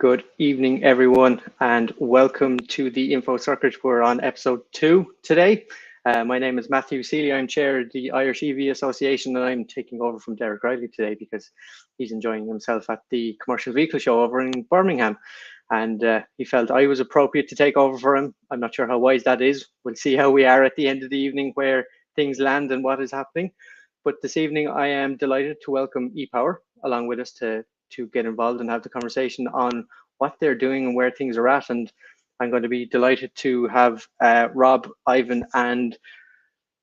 Good evening, everyone, and welcome to the Info Circuit. We're on episode 2 today. My name is Matthew Seeley. I'm chair of the Irish EV Association, and I'm taking over from Derek Riley today because he's enjoying himself at the Commercial Vehicle Show over in Birmingham. And he felt I was appropriate to take over for him. I'm not sure how wise that is. We'll see how we are at the end of the evening, where things land and what is happening. But this evening, I am delighted to welcome ePower along with us to get involved and have the conversation on what they're doing and where things are at. And I'm going to be delighted to have Rob, Ivan and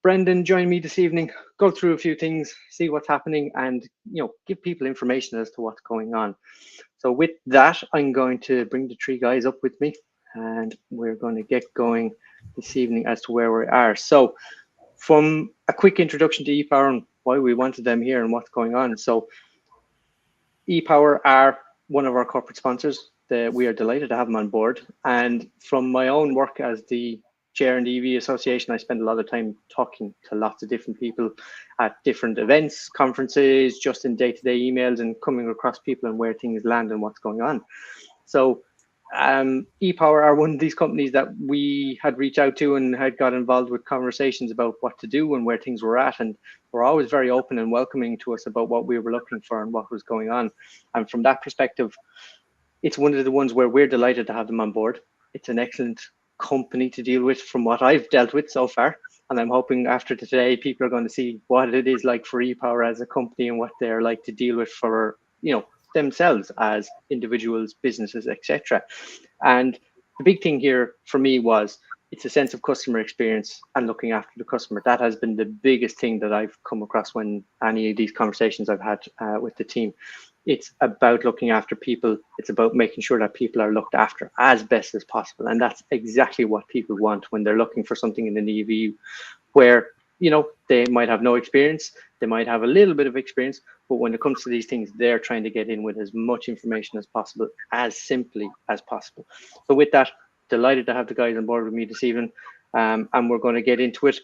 Brendan join me this evening, go through a few things, see what's happening, and give people information as to what's going on. So with that, I'm going to bring the three guys up with me and we're going to get going this evening as to where we are. So from a quick introduction to ePower and why we wanted them here and what's going on. So ePower are one of our corporate sponsors. We are delighted to have them on board. And from my own work as the chair in the EV Association, I spend a lot of time talking to lots of different people at different events, conferences, just in day-to-day emails and coming across people and where things land and what's going on. So ePower are one of these companies that we had reached out to and had got involved with conversations about what to do and where things were at, and were always very open and welcoming to us about what we were looking for and what was going on. And from that perspective, it's one of the ones where we're delighted to have them on board. It's an excellent company to deal with from what I've dealt with so far, and I'm hoping after today people are going to see what it is like for ePower as a company and what they're like to deal with for themselves as individuals, businesses, etc. And the big thing here for me was it's a sense of customer experience and looking after the customer. That has been the biggest thing that I've come across when any of these conversations I've had with the team. It's about looking after people. It's about making sure that people are looked after as best as possible. And that's exactly what people want when they're looking for something in an EV where they might have no experience, they might have a little bit of experience, but when it comes to these things, they're trying to get in with as much information as possible, as simply as possible. So with that, delighted to have the guys on board with me this evening, and we're going to get into it.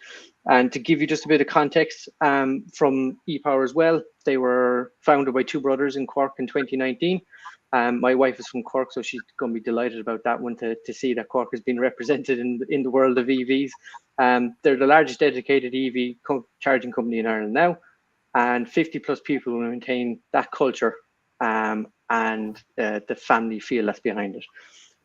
And to give you just a bit of context from ePower as well, they were founded by two brothers in Cork in 2019. My wife is from Cork, so she's going to be delighted about that one to see that Cork has been represented in the world of EVs. They're the largest dedicated EV charging company in Ireland now, and 50 plus people will maintain that culture and the family feel that's behind it.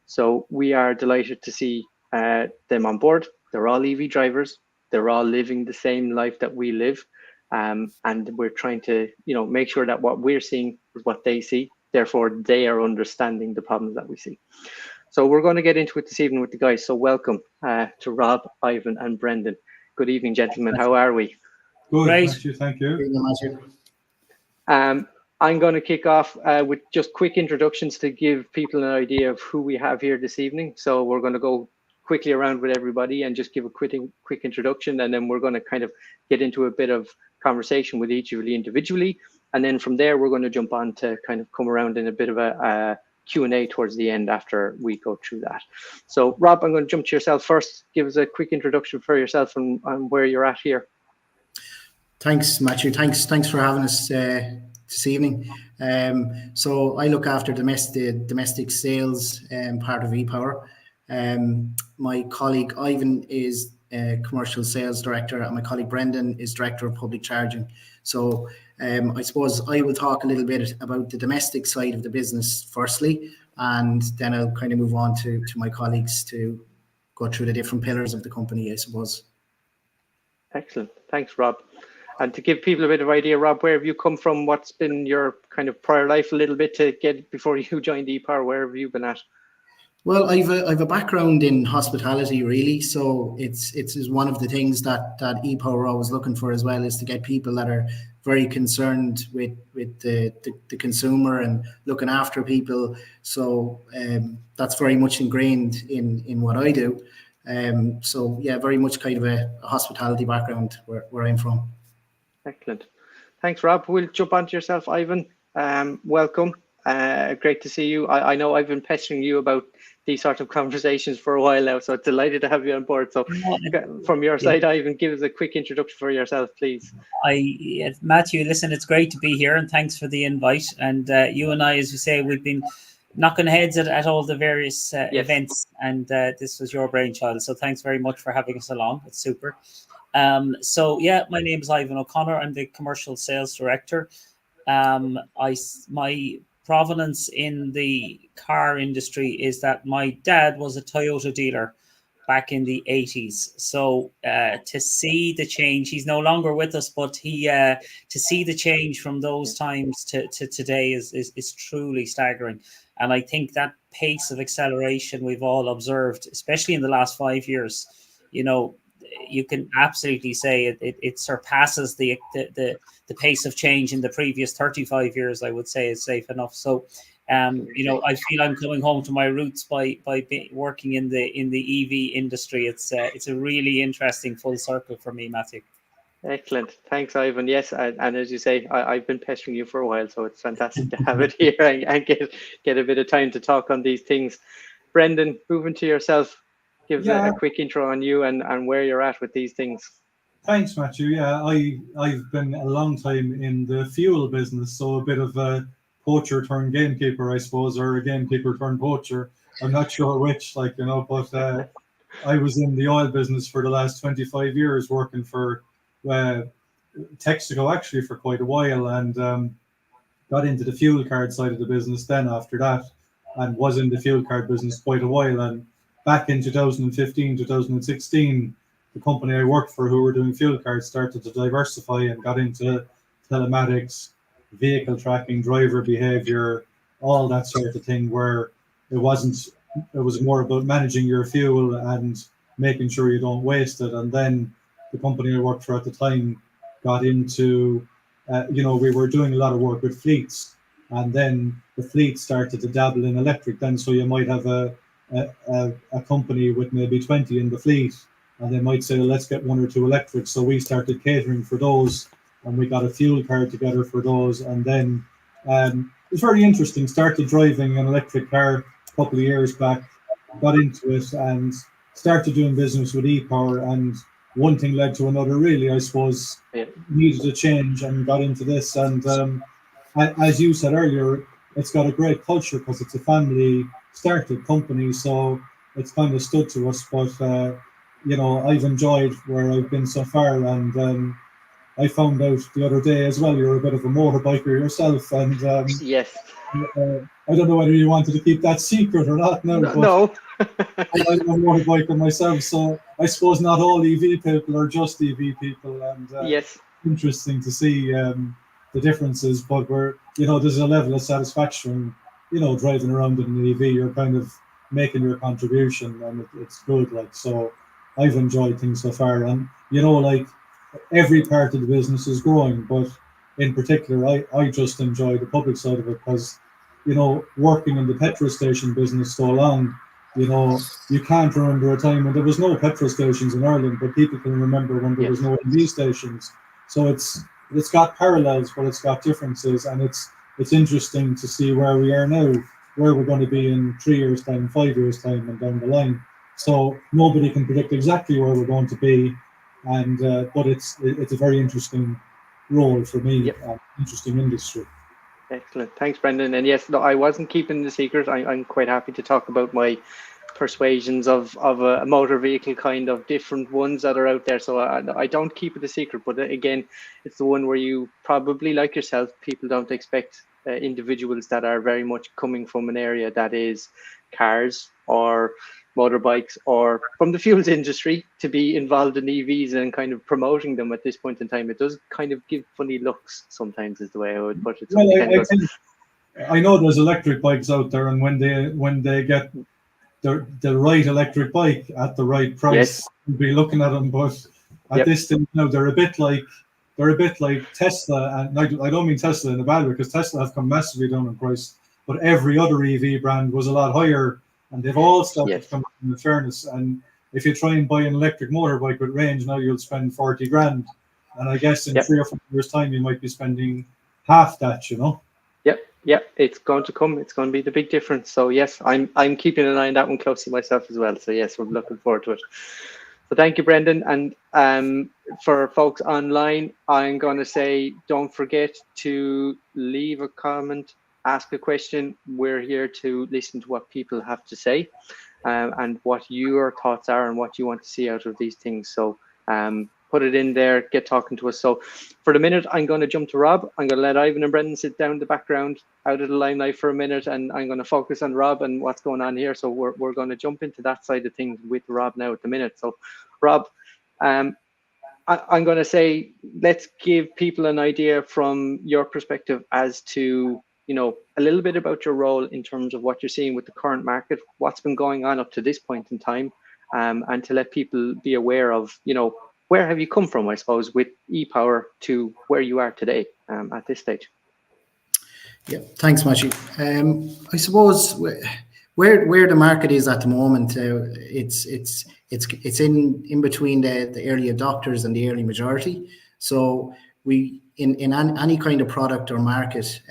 So we are delighted to see them on board. They're all EV drivers. They're all living the same life that we live. And we're trying to make sure that what we're seeing is what they see. Therefore, they are understanding the problems that we see. So we're going to get into it this evening with the guys. So welcome to Rob, Ivan and Brendan. Good evening, gentlemen. How are we? Good, Great. Matthew, thank you. I'm going to kick off with just quick introductions to give people an idea of who we have here this evening. So we're going to go quickly around with everybody and just give a quick introduction, and then we're going to kind of get into a bit of conversation with each of you individually. And then from there, we're going to jump on to kind of come around in a bit of a Q&A towards the end after we go through that. So Rob, I'm going to jump to yourself first. Give us a quick introduction for yourself and where you're at here. Thanks, Matthew. Thanks for having us this evening. So I look after domestic sales part of ePower. My colleague Ivan is commercial sales director, and my colleague Brendan is director of public charging. So I suppose I will talk a little bit about the domestic side of the business firstly, and then I'll kind of move on to my colleagues to go through the different pillars of the company, I suppose. Excellent. Thanks, Rob. And to give people a bit of idea, Rob, where have you come from? What's been your kind of prior life a little bit to get before you joined ePower? Where have you been at? Well, I've a background in hospitality, really. So it's one of the things that ePower are always looking for as well, is to get people that are very concerned with the consumer and looking after people. So that's very much ingrained in what I do. So yeah, very much kind of a hospitality background where I'm from. Excellent. Thanks, Rob. We'll jump onto yourself, Ivan. Welcome. Great to see you. I know I've been pestering you about these sort of conversations for a while now, so delighted to have you on board. So from your side, Ivan, give us a quick introduction for yourself, please. Matthew, listen, it's great to be here and thanks for the invite. And you and I, as you say, we've been knocking heads at all the various events, and this was your brainchild. So thanks very much for having us along. It's super. So yeah, my name is Ivan O'Connor. I'm the commercial sales director. My provenance in the car industry is that my dad was a Toyota dealer back in the 80s. So to see the change, he's no longer with us, but to see the change from those times to today is truly staggering. And I think that pace of acceleration we've all observed, especially in the last 5 years, you can absolutely say it surpasses the pace of change in the previous 35 years, I would say, is safe enough. So, I feel I'm coming home to my roots by working in the EV industry. It's a really interesting full circle for me, Matthew. Excellent. Thanks, Ivan. Yes, and as you say, I've been pestering you for a while, so it's fantastic to have it here and get a bit of time to talk on these things. Brendan, moving to yourself, give a quick intro on you and where you're at with these things. Thanks, Matthew. Yeah, I've been a long time in the fuel business, so a bit of a poacher turned gamekeeper, I suppose, or a gamekeeper turned poacher. I'm not sure which, but I was in the oil business for the last 25 years, working for Texaco actually for quite a while, and got into the fuel card side of the business then after that, and was in the fuel card business quite a while. And back in 2015, 2016, the company I worked for who were doing fuel cards started to diversify and got into telematics, vehicle tracking, driver behavior, all that sort of thing, where it was more about managing your fuel and making sure you don't waste it. And then the company I worked for at the time got into, we were doing a lot of work with fleets, and then the fleet started to dabble in electric then. So you might have a company with maybe 20 in the fleet, and they might say, let's get 1 or 2 electric. So we started catering for those, and we got a fuel card together for those. And then it was very interesting. Started driving an electric car a couple of years back, got into it and started doing business with ePower. And one thing led to another, really, I suppose. Needed a change and got into this. And as you said earlier, it's got a great culture because it's a family started company. So it's kind of stood to us. But I've enjoyed where I've been so far, and I found out the other day as well, you're a bit of a motorbiker yourself, and yes, I don't know whether you wanted to keep that secret or not. No. I'm a motorbiker myself, so I suppose not all EV people are just EV people, and yes, interesting to see the differences. But there's a level of satisfaction, driving around in an EV. You're kind of making your contribution, and it's good. So I've enjoyed things so far, and every part of the business is growing, but in particular, I just enjoy the public side of it because, working in the petrol station business so long, you can't remember a time when there was no petrol stations in Ireland, but people can remember when there was no EV stations. So it's got parallels, but it's got differences, and it's interesting to see where we are now, where we're going to be in 3 years' time, 5 years' time, and down the line. So nobody can predict exactly where we're going to be, and but it's a very interesting role for me, interesting industry. Excellent. Thanks, Brendan. And yes, no, I wasn't keeping the secret. I'm quite happy to talk about my persuasions of a motor vehicle, kind of different ones that are out there. So I don't keep it a secret, but again, it's the one where you probably, like yourself, people don't expect individuals that are very much coming from an area that is cars or motorbikes or from the fuels industry to be involved in EVs and kind of promoting them at this point in time. It does kind of give funny looks sometimes, is the way I would put it. Well, I know there's electric bikes out there, and when they get the right electric bike at the right price, you'll be looking at them. But at this stage now, they're a bit like Tesla, and I don't mean Tesla in a bad way, because Tesla have come massively down in price, but every other EV brand was a lot higher. And they've all started to come up in fairness. And if you try and buy an electric motorbike with range now, you'll spend 40 grand. And I guess in 3 or 4 years' time, you might be spending half that, Yep, it's going to come. It's going to be the big difference. So yes, I'm keeping an eye on that one closely myself as well. So yes, we're looking forward to it. So thank you, Brendan. And for folks online, I'm going to say, don't forget to leave a comment ask a question. We're here to listen to what people have to say, and what your thoughts are and what you want to see out of these things. So put it in there, get talking to us. So for the minute, I'm going to jump to Rob. I'm going to let Ivan and Brendan sit down in the background, out of the limelight for a minute, and I'm going to focus on Rob and what's going on here. So we're going to jump into that side of things with Rob now at the minute. So Rob, I'm going to say, let's give people an idea from your perspective as to, you know, a little bit about your role in terms of what you're seeing with the current market, what's been going on up to this point in time, and to let people be aware of, you know, where have you come from, I suppose, with ePower to where you are today at this stage. Yeah, thanks, Matthew. I suppose where the market is at the moment, it's in between the early adopters and the early majority. So we in any kind of product or market,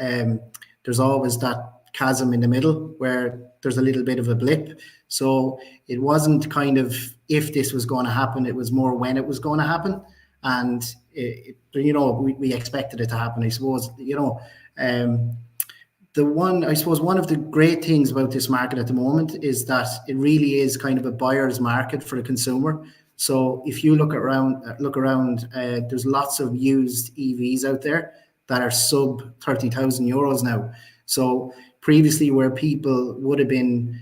there's always that chasm in the middle where there's a little bit of a blip. So it wasn't kind of if this was going to happen, it was more when it was going to happen. And you know, we expected it to happen. I suppose, you know, one of the great things about this market at the moment is that it really is kind of a buyer's market for the consumer. So if you look around, there's lots of used EVs out there that are sub 30,000 euros now. So previously, where people would have been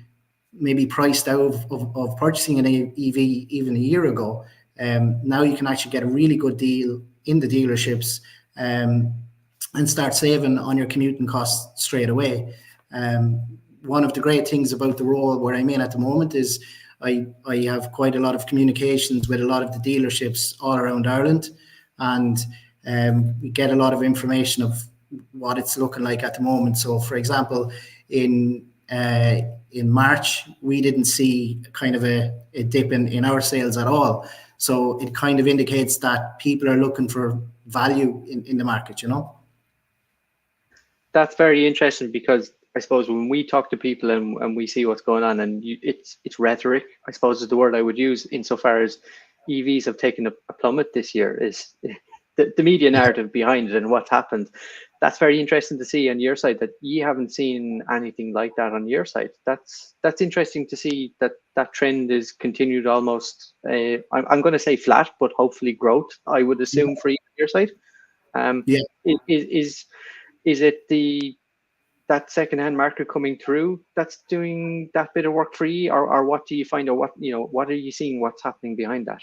maybe priced out of purchasing an EV even a year ago, now you can actually get a really good deal in the dealerships, and start saving on your commuting costs straight away. One of the great things about the role where I'm in at the moment is I have quite a lot of communications with a lot of the dealerships all around Ireland, and we get a lot of information of what it's looking like at the moment. So, for example, in March, we didn't see kind of a dip in our sales at all. So it kind of indicates that people are looking for value in the market, you know. That's very interesting, because I suppose when we talk to people and we see what's going on, and it's rhetoric, I suppose is the word I would use, insofar as EVs have taken a plummet this year, is the media narrative behind it and what's happened. That's very interesting to see on your side, that you haven't seen anything like that on your side. That's interesting to see that trend is continued almost, I'm going to say flat, but hopefully growth, I would assume, for your side. Is it that second-hand market coming through that's doing that bit of work for you, or what do you find, or what are you seeing, what's happening behind that?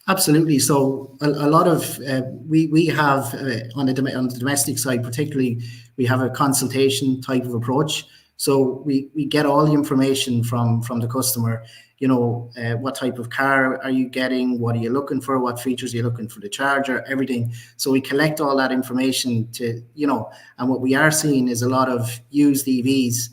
Absolutely. So a lot of we have on the domestic side, particularly, we have a consultation type of approach. So we get all the information from the customer. You know, what type of car are you getting? What are you looking for? What features are you looking for the charger? Everything. So we collect all that information to, you know, and what we are seeing is a lot of used EVs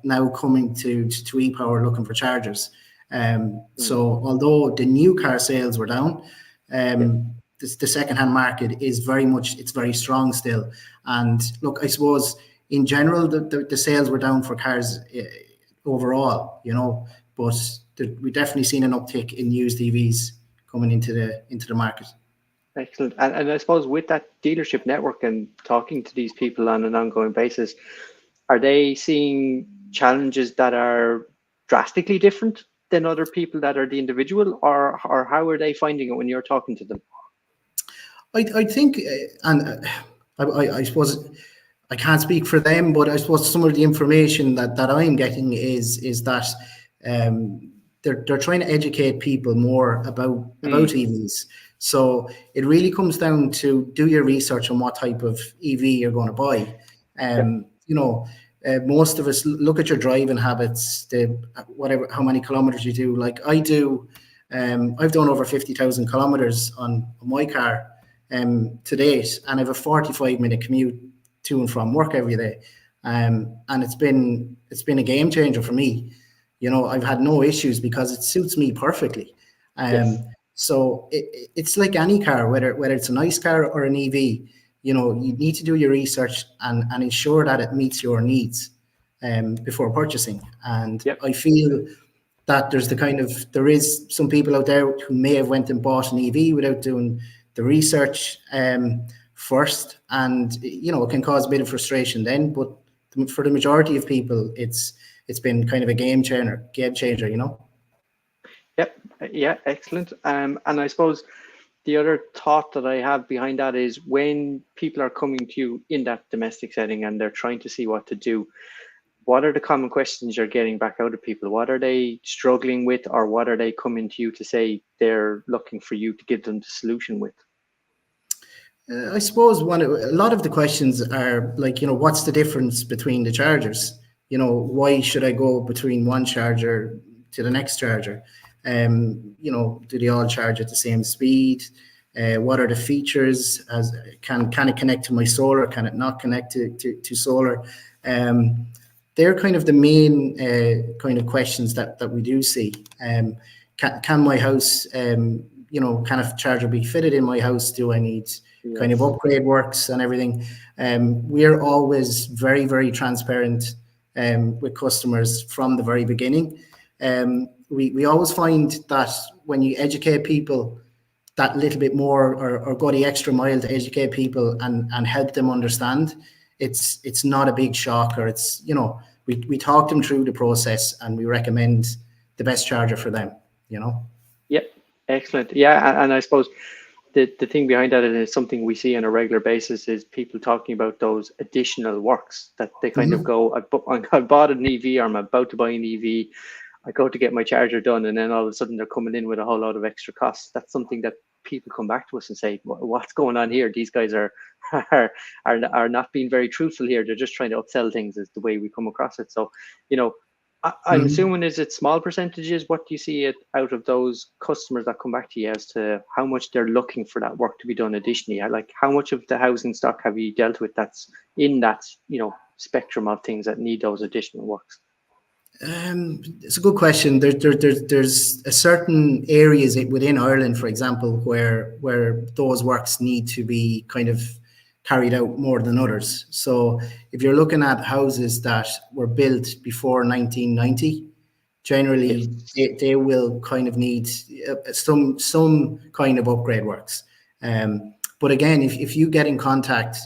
now coming to ePower looking for chargers. So although the new car sales were down, the second-hand market is very strong still. And look, I suppose in general, the sales were down for cars overall, you know, but we've definitely seen an uptick in used EVs coming into the market. Excellent. And I suppose with that dealership network and talking to these people on an ongoing basis, are they seeing challenges that are drastically different than other people that are the individual, or how are they finding it when you're talking to them? I think, and I suppose I can't speak for them, but I suppose some of the information that I'm getting is that they're trying to educate people more about EVs. So it really comes down to do your research on what type of EV you're going to buy. You know, most of us look at your driving habits, how many kilometers you do. Like I do, I've done over 50,000 kilometers on my car to date, and I have a 45-minute commute to and from work every day, and it's been a game changer for me. You know, I've had no issues because it suits me perfectly. So it's like any car, whether it's a nice car or an EV. You know, you need to do your research and ensure that it meets your needs before purchasing. And I feel that there is some people out there who may have went and bought an EV without doing the research first, and it can cause a bit of frustration then. But for the majority of people, it's been kind of a game changer. Yep. Yeah. Excellent. And I suppose the other thought that I have behind that is when people are coming to you in that domestic setting and they're trying to see what to do, what are the common questions you're getting back out of people? What are they struggling with, or what are they coming to you to say they're looking for you to give them the solution with? I suppose a lot of the questions are like, what's the difference between the chargers? Why should I go between one charger to the next charger? Do they all charge at the same speed? What are the features? Can it connect to my solar? Can it not connect to solar? They're kind of the main kind of questions that we do see. Can my house, can a charger be fitted in my house? Do I need kind of upgrade works and everything? We're always very, very transparent with customers from the very beginning. We always find that when you educate people that little bit more, or go the extra mile to educate people and help them understand, it's not a big shock, or we talk them through the process and we recommend the best charger for them. Yep. Excellent. Yeah, and I suppose the thing behind that is something we see on a regular basis is people talking about those additional works that they kind of go, I bought an EV, or I'm about to buy an EV, I go to get my charger done, and then all of a sudden they're coming in with a whole lot of extra costs. That's something that people come back to us and say, what's going on here? These guys are not being very truthful here. They're just trying to upsell things, is the way we come across it. So, I'm assuming, is it small percentages? What do you see out of those customers that come back to you as to how much they're looking for that work to be done additionally? Like, how much of the housing stock have you dealt with that's in that, spectrum of things that need those additional works? It's a good question. There's a certain areas within Ireland, for example, where those works need to be kind of carried out more than others. So if you're looking at houses that were built before 1990, generally they will kind of need some kind of upgrade works. But again, if you get in contact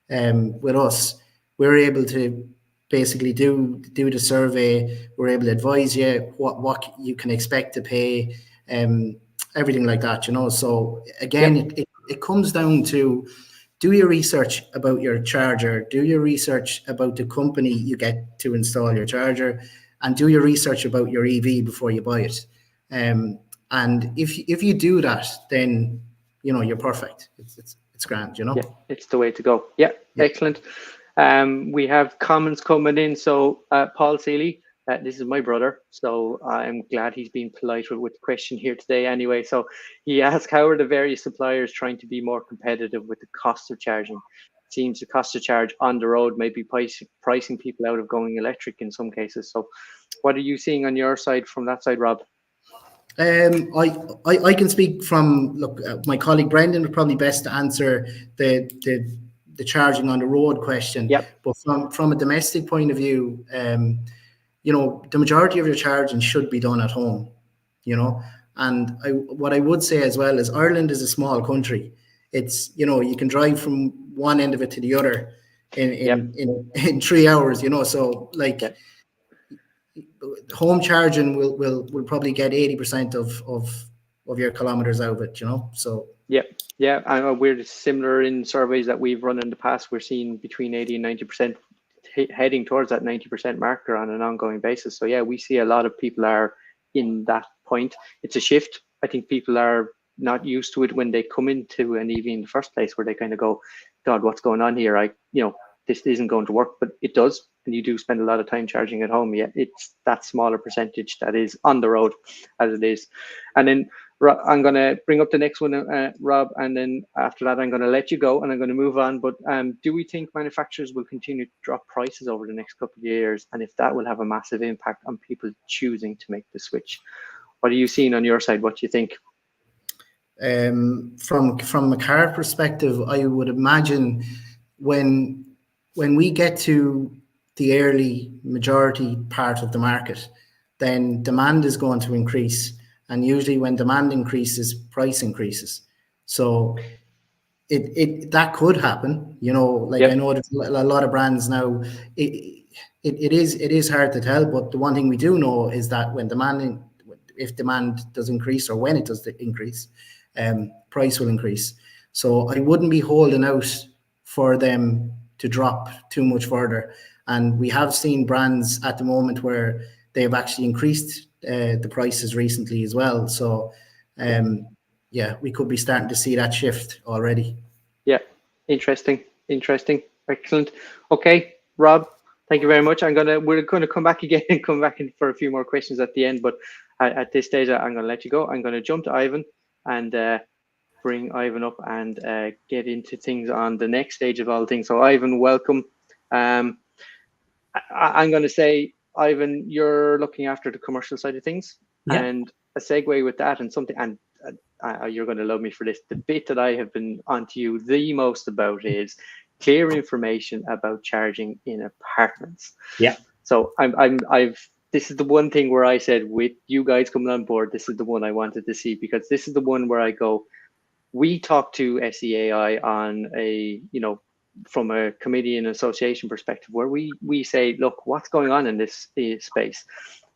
with us, we're able to basically do the survey. We're able to advise you what you can expect to pay, everything like that. So again, it comes down to, do your research about your charger, do your research about the company you get to install your charger, and do your research about your EV before you buy it. And if you do that, then you're perfect. It's grand. Yeah, it's the way to go. Yeah. Excellent. We have comments coming in. So Paul Seeley, this is my brother, so I'm glad he's being polite with the question here today anyway. So he asked, how are the various suppliers trying to be more competitive with the cost of charging? It seems the cost of charge on the road may be pricing people out of going electric in some cases. So what are you seeing on your side, from that side, Rob? I can speak from, my colleague Brendan would probably best to answer the charging on the road question. But from a domestic point of view, the majority of your charging should be done at home, and what I would say as well is, Ireland is a small country. It's, you can drive from one end of it to the other in 3 hours, so home charging will probably get 80% of your kilometers out of it, so. Yeah, I know we're similar in surveys that we've run in the past. We're seeing between 80 and 90% heading towards that 90% marker on an ongoing basis. So yeah, we see a lot of people are in that point. It's a shift. I think people are not used to it when they come into an EV in the first place, where they kind of go, God, what's going on here? This isn't going to work, but it does. And you do spend a lot of time charging at home. Yeah, it's that smaller percentage that is on the road as it is. And then I'm going to bring up the next one, Rob, and then after that, I'm going to let you go and I'm going to move on. But do we think manufacturers will continue to drop prices over the next couple of years? And if that will have a massive impact on people choosing to make the switch? What are you seeing on your side? What do you think? From a car perspective, I would imagine when we get to the early majority part of the market, then demand is going to increase. And usually when demand increases, price increases. So that could happen, you know. Like, I know there's a lot of brands now. It is hard to tell, but the one thing we do know is that if demand does increase, or when it does increase, price will increase. So I wouldn't be holding out for them to drop too much further. And we have seen brands at the moment where they've actually increased the prices recently as well. So yeah, we could be starting to see that shift already. Yeah, interesting, excellent. Okay, Rob, thank you very much. We're gonna come back again and come back in for a few more questions at the end, but at this stage, I'm gonna let you go. I'm gonna jump to Ivan and bring Ivan up and get into things on the next stage of all things. So Ivan, welcome. I'm gonna say, Ivan, you're looking after the commercial side of things, and a segue with that, and something, and you're going to love me for this. The bit that I have been onto you the most about is clear information about charging in apartments. Yeah. So this is the one thing where I said, with you guys coming on board, this is the one I wanted to see, because this is the one where I go, we talk to SEAI on from a committee and association perspective, where we say, look, what's going on in this space?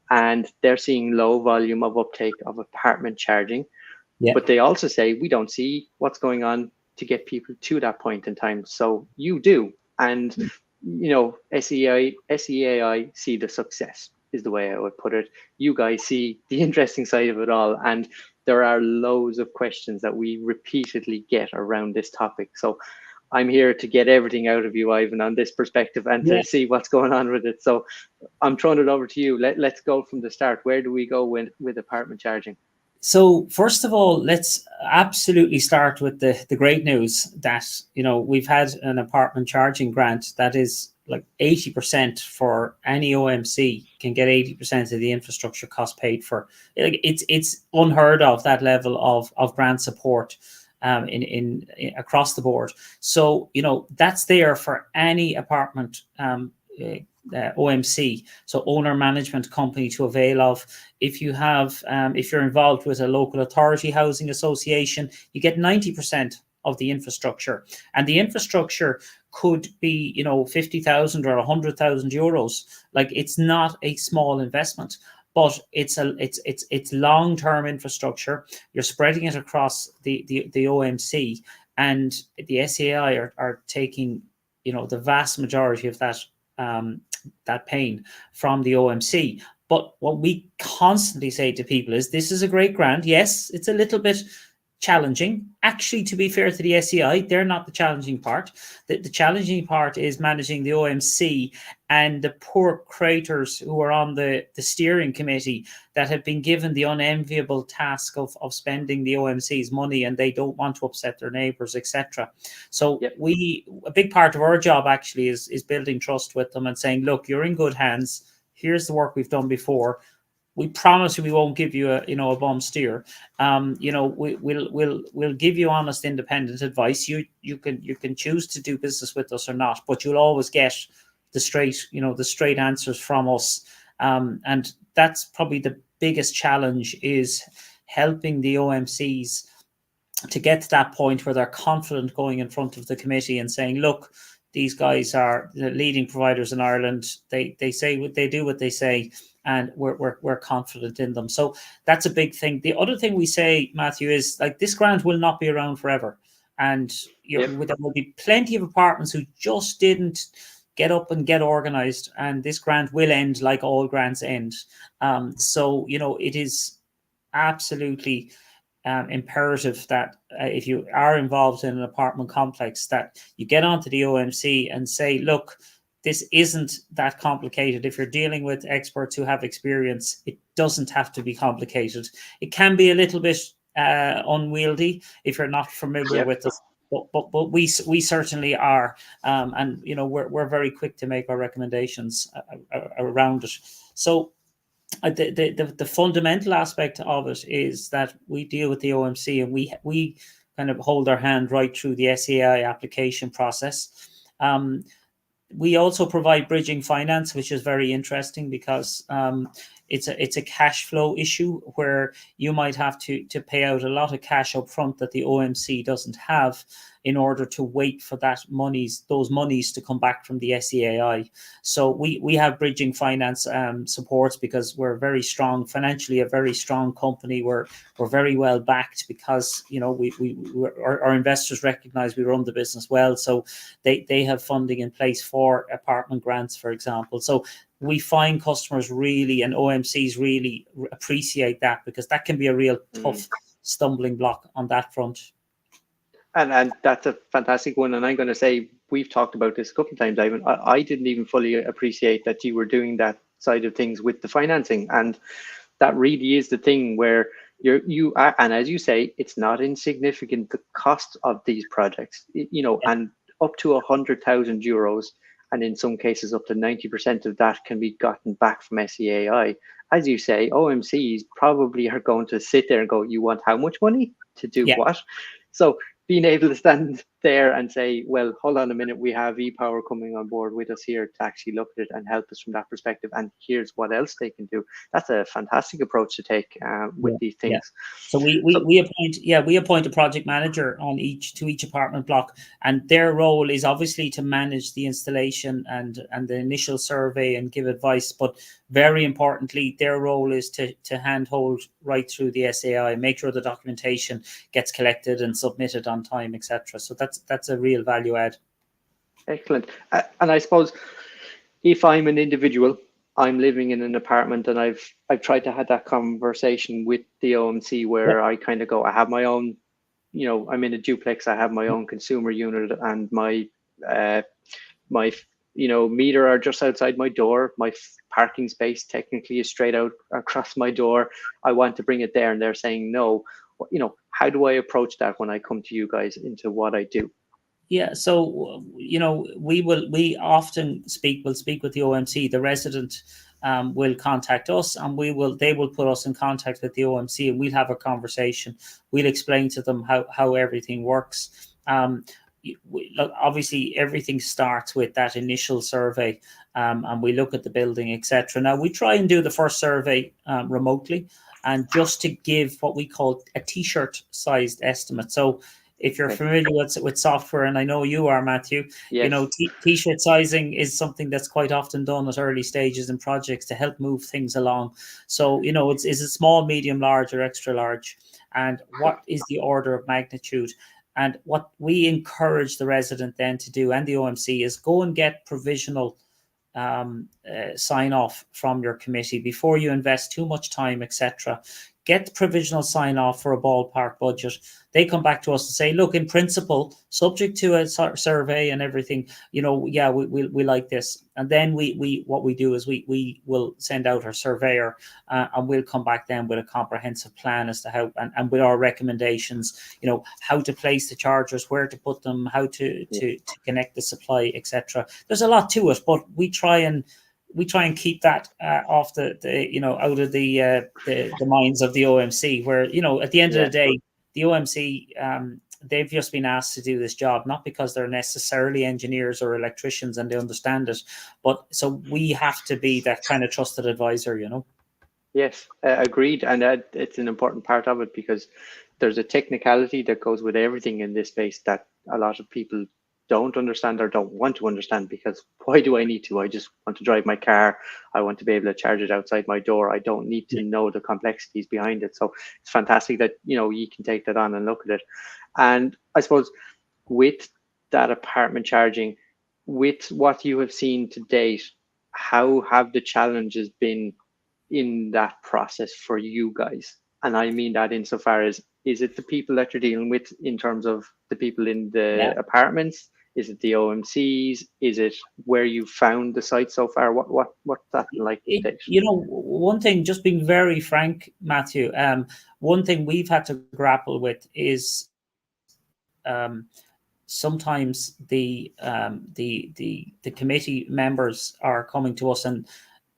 And they're seeing low volume of uptake of apartment charging. Yeah. But they also say, we don't see what's going on to get people to that point in time. So you do. And, SEAI see the success, is the way I would put it. You guys see the interesting side of it all. And there are loads of questions that we repeatedly get around this topic. So I'm here to get everything out of you, Ivan, on this perspective, and to see what's going on with it. So I'm throwing it over to you. Let's go from the start. Where do we go with apartment charging? So first of all, let's absolutely start with the great news that, we've had an apartment charging grant that is like 80% for any OMC can get 80% of the infrastructure cost paid for. It's unheard of, that level of grant support in across the board. So, that's there for any apartment OMC, so owner management company, to avail of. If you have, if you're involved with a local authority housing association, you get 90% of the infrastructure, and the infrastructure could be, 50,000 or 100,000 euros. Like, it's not a small investment, but it's long-term infrastructure. You're spreading it across the OMC, and the SEAI are taking, the vast majority of that pain from the OMC. But what we constantly say to people is, this is a great grant. Yes, it's a little bit challenging. Actually, to be fair to the SEAI, they're not the challenging part. The challenging part is managing the OMC and the poor creators who are on the steering committee that have been given the unenviable task of spending the OMC's money, and they don't want to upset their neighbours, etc. So a big part of our job actually is building trust with them and saying, look, you're in good hands. Here's the work we've done before. We promise you we won't give you a bum steer. We'll give you honest, independent advice. You can choose to do business with us or not, but you'll always get the straight answers from us. And that's probably the biggest challenge, is helping the OMCs to get to that point where they're confident going in front of the committee and saying, look, these guys are the leading providers in Ireland. They say what they do, what they say, and we're confident in them. So that's a big thing. The other thing we say, Matthew, is like, this grant will not be around forever, and there will be plenty of apartments who just didn't get up and get organized, and this grant will end like all grants end. So it is absolutely imperative that if you are involved in an apartment complex, that you get onto the OMC and say, look, this isn't that complicated. If you're dealing with experts who have experience, it doesn't have to be complicated. It can be a little bit unwieldy if you're not familiar with us, but we certainly are, and we're very quick to make our recommendations around it. So the fundamental aspect of it is that we deal with the OMC, and we kind of hold our hand right through the SEAI application process. We also provide bridging finance, which is very interesting, because it's a cash flow issue where you might have to pay out a lot of cash up front that the OMC doesn't have in order to wait for those monies to come back from the SEAI. So we have bridging finance supports because we're very strong financially, a very strong company. We're very well backed because our investors recognize we run the business well. So they have funding in place for apartment grants, for example. So we find customers really and OMCs really appreciate that, because that can be a real tough stumbling block on that front. And that's a fantastic one. And I'm going to say, we've talked about this a couple of times, Ivan. I didn't even fully appreciate that you were doing that side of things with the financing. And that really is the thing where you are, and as you say, it's not insignificant, the cost of these projects, and up to €100,000, and in some cases up to 90% of that can be gotten back from SEAI. As you say, OMCs probably are going to sit there and go, you want how much money to do what? So being able to stand there and say, well, hold on a minute, we have ePower coming on board with us here to actually look at it and help us from that perspective, and here's what else they can do. That's a fantastic approach to take with these things. So we appoint a project manager on each apartment block, and their role is obviously to manage the installation and the initial survey and give advice, but very importantly, their role is to handhold right through the SAI, make sure the documentation gets collected and submitted on time, etc. So that's a real value add. Excellent. And I suppose if I'm an individual, I'm living in an apartment, and I've tried to have that conversation with the OMC where I kind of go, I have my own, I'm in a duplex, I have my own consumer unit, and my meter are just outside my door. My parking space technically is straight out across my door. I want to bring it there, and they're saying no. How do I approach that when I come to you guys into what I do? Yeah, so we often speak with the OMC. The resident will contact us, and they will put us in contact with the OMC, and we'll have a conversation. We'll explain to them how everything works. Look, obviously everything starts with that initial survey, and we look at the building, etc. Now we try and do the first survey remotely, and just to give what we call a t-shirt sized estimate. So if you're familiar with software, and I know you are, Matthew, yes. T-shirt sizing is something that's quite often done at early stages in projects to help move things along. So, is it small, medium, large, or extra large? And what is the order of magnitude? And what we encourage the resident then to do, and the OMC, is go and get provisional sign off from your committee before you invest too much time, etc. Get provisional sign off for a ballpark budget. They come back to us and say, look, in principle, subject to a survey and everything, we like this. And then what we do is we will send out our surveyor, and we'll come back then with a comprehensive plan as to how, and with our recommendations, how to place the chargers, where to put them, how to connect the supply, etc. There's a lot to it, but we try and keep that off the out of the minds of the OMC, where at the end of the day, the OMC they've just been asked to do this job, not because they're necessarily engineers or electricians and they understand it, but so we have to be that kind of trusted advisor. Yes, agreed, and it's an important part of it, because there's a technicality that goes with everything in this space that a lot of people don't understand or don't want to understand, because why do I need to? I just want to drive my car. I want to be able to charge it outside my door. I don't need to know the complexities behind it. So it's fantastic that you can take that on and look at it. And I suppose with that apartment charging, with what you have seen to date, how have the challenges been in that process for you guys? And I mean that insofar as, is it the people that you're dealing with in terms of the people in the apartments? Is it the OMCs? Is it where you found the site so far? What's that like to date? One thing, just being very frank, Matthew, one thing we've had to grapple with is sometimes the committee members are coming to us and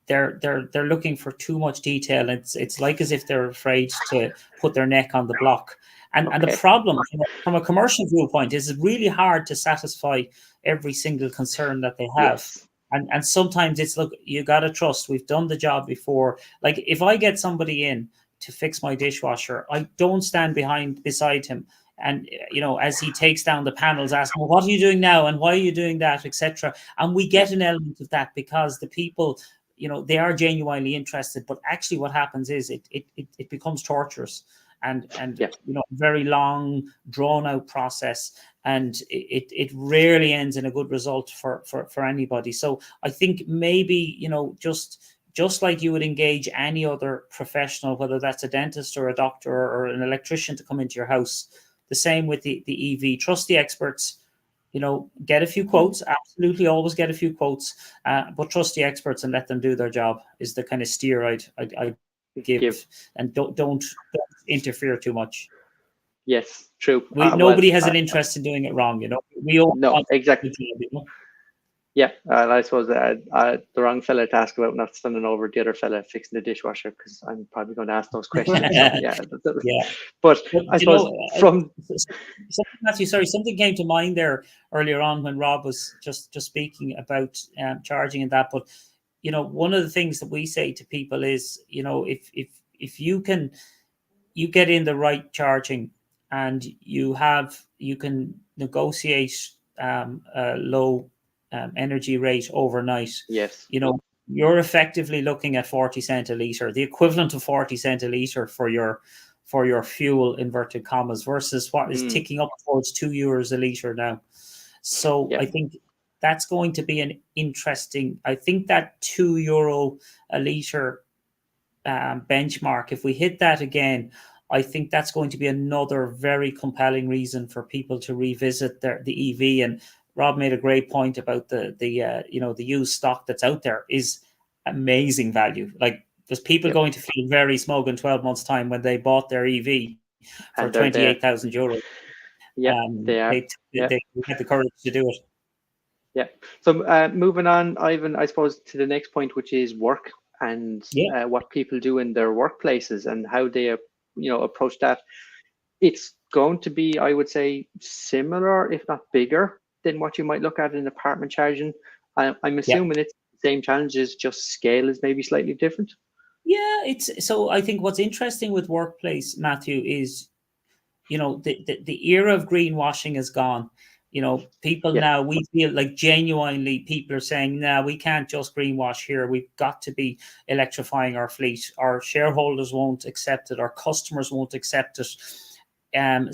they're looking for too much detail. It's like as if they're afraid to put their neck on the block. And the problem from a commercial viewpoint is it's really hard to satisfy every single concern that they have. And sometimes it's, look, you got to trust. We've done the job before. Like, if I get somebody in to fix my dishwasher, I don't stand beside him. And, as he takes down the panels, ask him, what are you doing now? And why are you doing that, etc. And we get an element of that because the people, they are genuinely interested. But actually what happens is it becomes torturous and very long, drawn out process. And it rarely ends in a good result for anybody. So I think maybe, just like you would engage any other professional, whether that's a dentist or a doctor or an electrician to come into your house, the same with the EV. Trust the experts, get a few quotes. Absolutely always get a few quotes, but trust the experts and let them do their job is the kind of steer I'd give. And don't interfere too much. Yes, true. Nobody has an interest in doing it wrong, We all no, exactly. Job, Yeah, I suppose the wrong fella to ask about not standing over the other fella fixing the dishwasher, because I'm probably going to ask those questions. Yeah. But I suppose Matthew, sorry, something came to mind there earlier on when Rob was just speaking about charging and that. But one of the things that we say to people is, if you get in the right charging and you can negotiate a low energy rate overnight. Yes. You're effectively looking at 40 cent a litre, the equivalent of 40 cent a litre for your fuel, inverted commas, versus what is ticking up towards €2 a litre now. So I think that's going to be an interesting, I think that €2 a litre benchmark, if we hit that again, I think that's going to be another very compelling reason for people to revisit the EV. And Rob made a great point about the used stock that's out there is amazing value. Like, there's people going to feel very smug in 12 months' time when they bought their EV for €28,000. Yeah, they are. They had the courage to do it. Yeah. So moving on, Ivan, I suppose to the next point, which is work and what people do in their workplaces and how they approach that. It's going to be, I would say, similar, if not bigger, than what you might look at in apartment charging. I'm assuming it's the same challenges, just scale is maybe slightly different. Yeah, so I think what's interesting with workplace, Matthew, is the era of greenwashing is gone. People now, we feel like genuinely people are saying, no, we can't just greenwash here. We've got to be electrifying our fleet. Our shareholders won't accept it. Our customers won't accept it.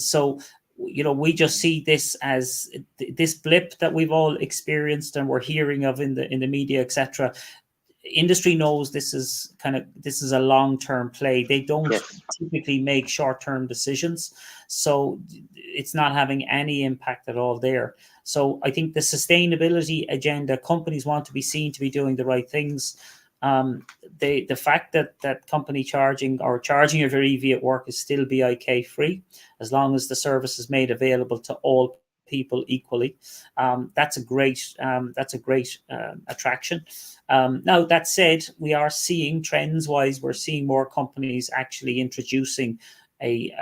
So we just see this as this blip that we've all experienced and we're hearing of in the media, etc. Industry knows this is a long-term play. They don't typically make short-term decisions, so it's not having any impact at all there. So I think the sustainability agenda, companies want to be seen to be doing the right things. The fact that company charging or charging of your EV at work is still BIK free, as long as the service is made available to all people equally. That's a great attraction. Now, that said, we are seeing trends wise, we're seeing more companies actually introducing a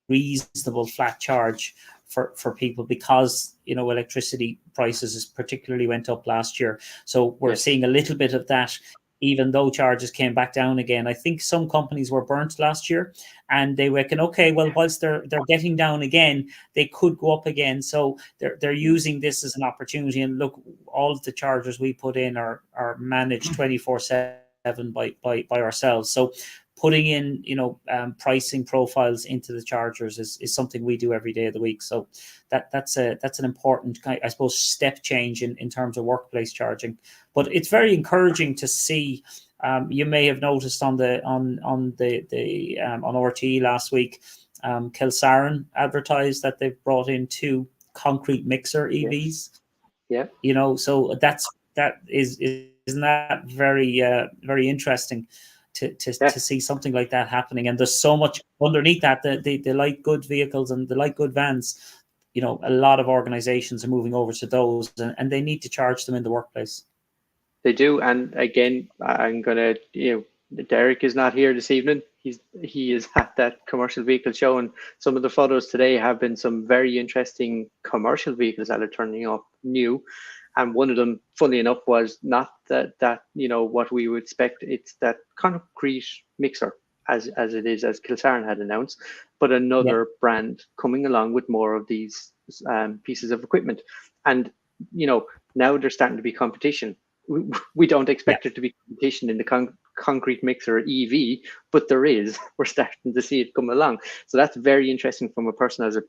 reasonable flat charge for people, because electricity prices particularly went up last year. So we're seeing a little bit of that, even though charges came back down again. I think some companies were burnt last year and they reckon, okay, well, whilst they're getting down again, they could go up again. So they're using this as an opportunity. And look, all of the chargers we put in are managed 24/7 by ourselves. So putting in, pricing profiles into the chargers is something we do every day of the week. So that's an important, I suppose, step change in terms of workplace charging. But it's very encouraging to see. You may have noticed on RTE last week, Kilsaran advertised that they've brought in 2 concrete mixer EVs. Yeah. So isn't that very interesting to see something like that happening? And there's so much underneath that, the light good vehicles and the light good vans. A lot of organizations are moving over to those, and they need to charge them in the workplace. They do. And again, I'm gonna, Derek is not here this evening. He is at that commercial vehicle show, and some of the photos today have been some very interesting commercial vehicles that are turning up new. And one of them, funnily enough, was not that what we would expect. It's that concrete mixer, as it is, as Kilsaran had announced, but another brand coming along with more of these pieces of equipment. And now there's starting to be competition. We don't expect there to be competition in the concrete mixer EV, but there is. We're starting to see it come along. So that's very interesting from a person as a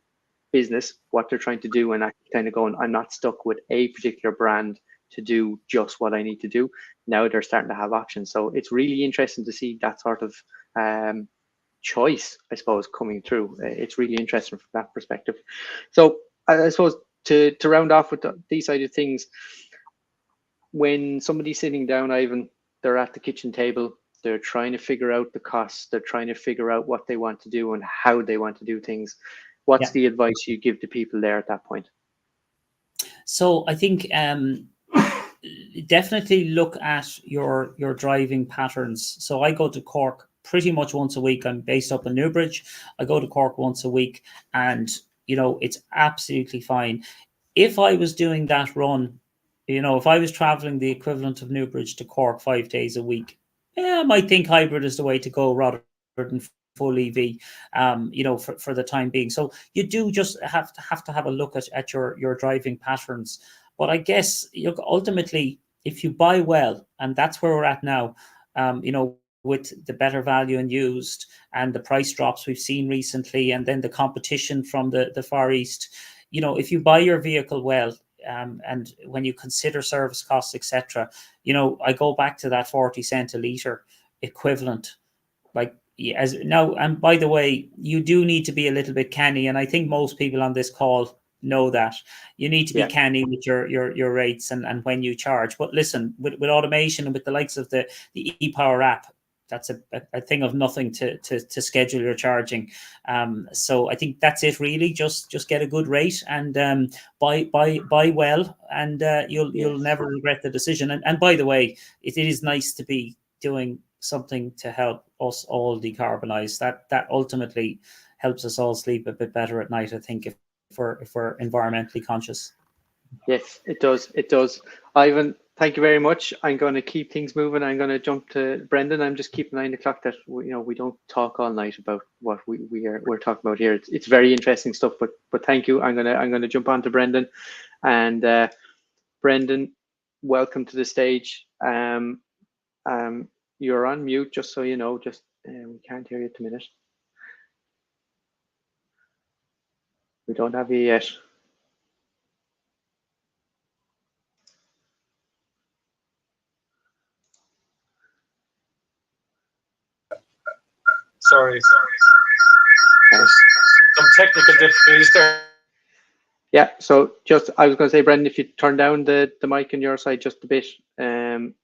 business, what they're trying to do, and actually kind of going, I'm not stuck with a particular brand to do just what I need to do. Now they're starting to have options. So it's really interesting to see that sort of choice, I suppose, coming through. It's really interesting from that perspective. So I suppose to round off with these side of things, when somebody's sitting down, Ivan, they're at the kitchen table, they're trying to figure out the costs, they're trying to figure out what they want to do and how they want to do things. What's the advice you give to people there at that point? So I think definitely look at your driving patterns. So I go to Cork pretty much once a week. I'm based up in Newbridge. I go to Cork once a week, and it's absolutely fine. If I was doing that run, if I was traveling the equivalent of Newbridge to Cork 5 days a week, I might think hybrid is the way to go rather than full EV, for the time being. So you do just have to have a look at your driving patterns. But I guess ultimately, if you buy well, and that's where we're at now, with the better value and used and the price drops we've seen recently, and then the competition from the Far East, if you buy your vehicle well, and when you consider service costs, etc., I go back to that 40 cent a litre equivalent. As now, and by the way, you do need to be a little bit canny, and I think most people on this call know that you need to be canny with your rates and when you charge. But listen, with automation and with the likes of the ePower app, that's a thing of nothing to schedule your charging. So I think that's it really. Just get a good rate and buy well, and you'll never regret the decision. And by the way, it is nice to be doing something to help us all decarbonize. That ultimately helps us all sleep a bit better at night, I think, if we're environmentally conscious. Yes, it does. Ivan, thank you very much. I'm going to keep things moving. I'm going to jump to Brendan. I'm just keeping an eye on the clock that we don't talk all night about what we're talking about here. It's very interesting stuff, but thank you. I'm gonna jump on to Brendan, and Brendan, welcome to the stage. You're on mute, just so you know. Just we can't hear you at the minute. We don't have you yet. Sorry. Some technical difficulties there. Yeah, so I was going to say, Brendan, if you turn down the mic on your side just a bit. Can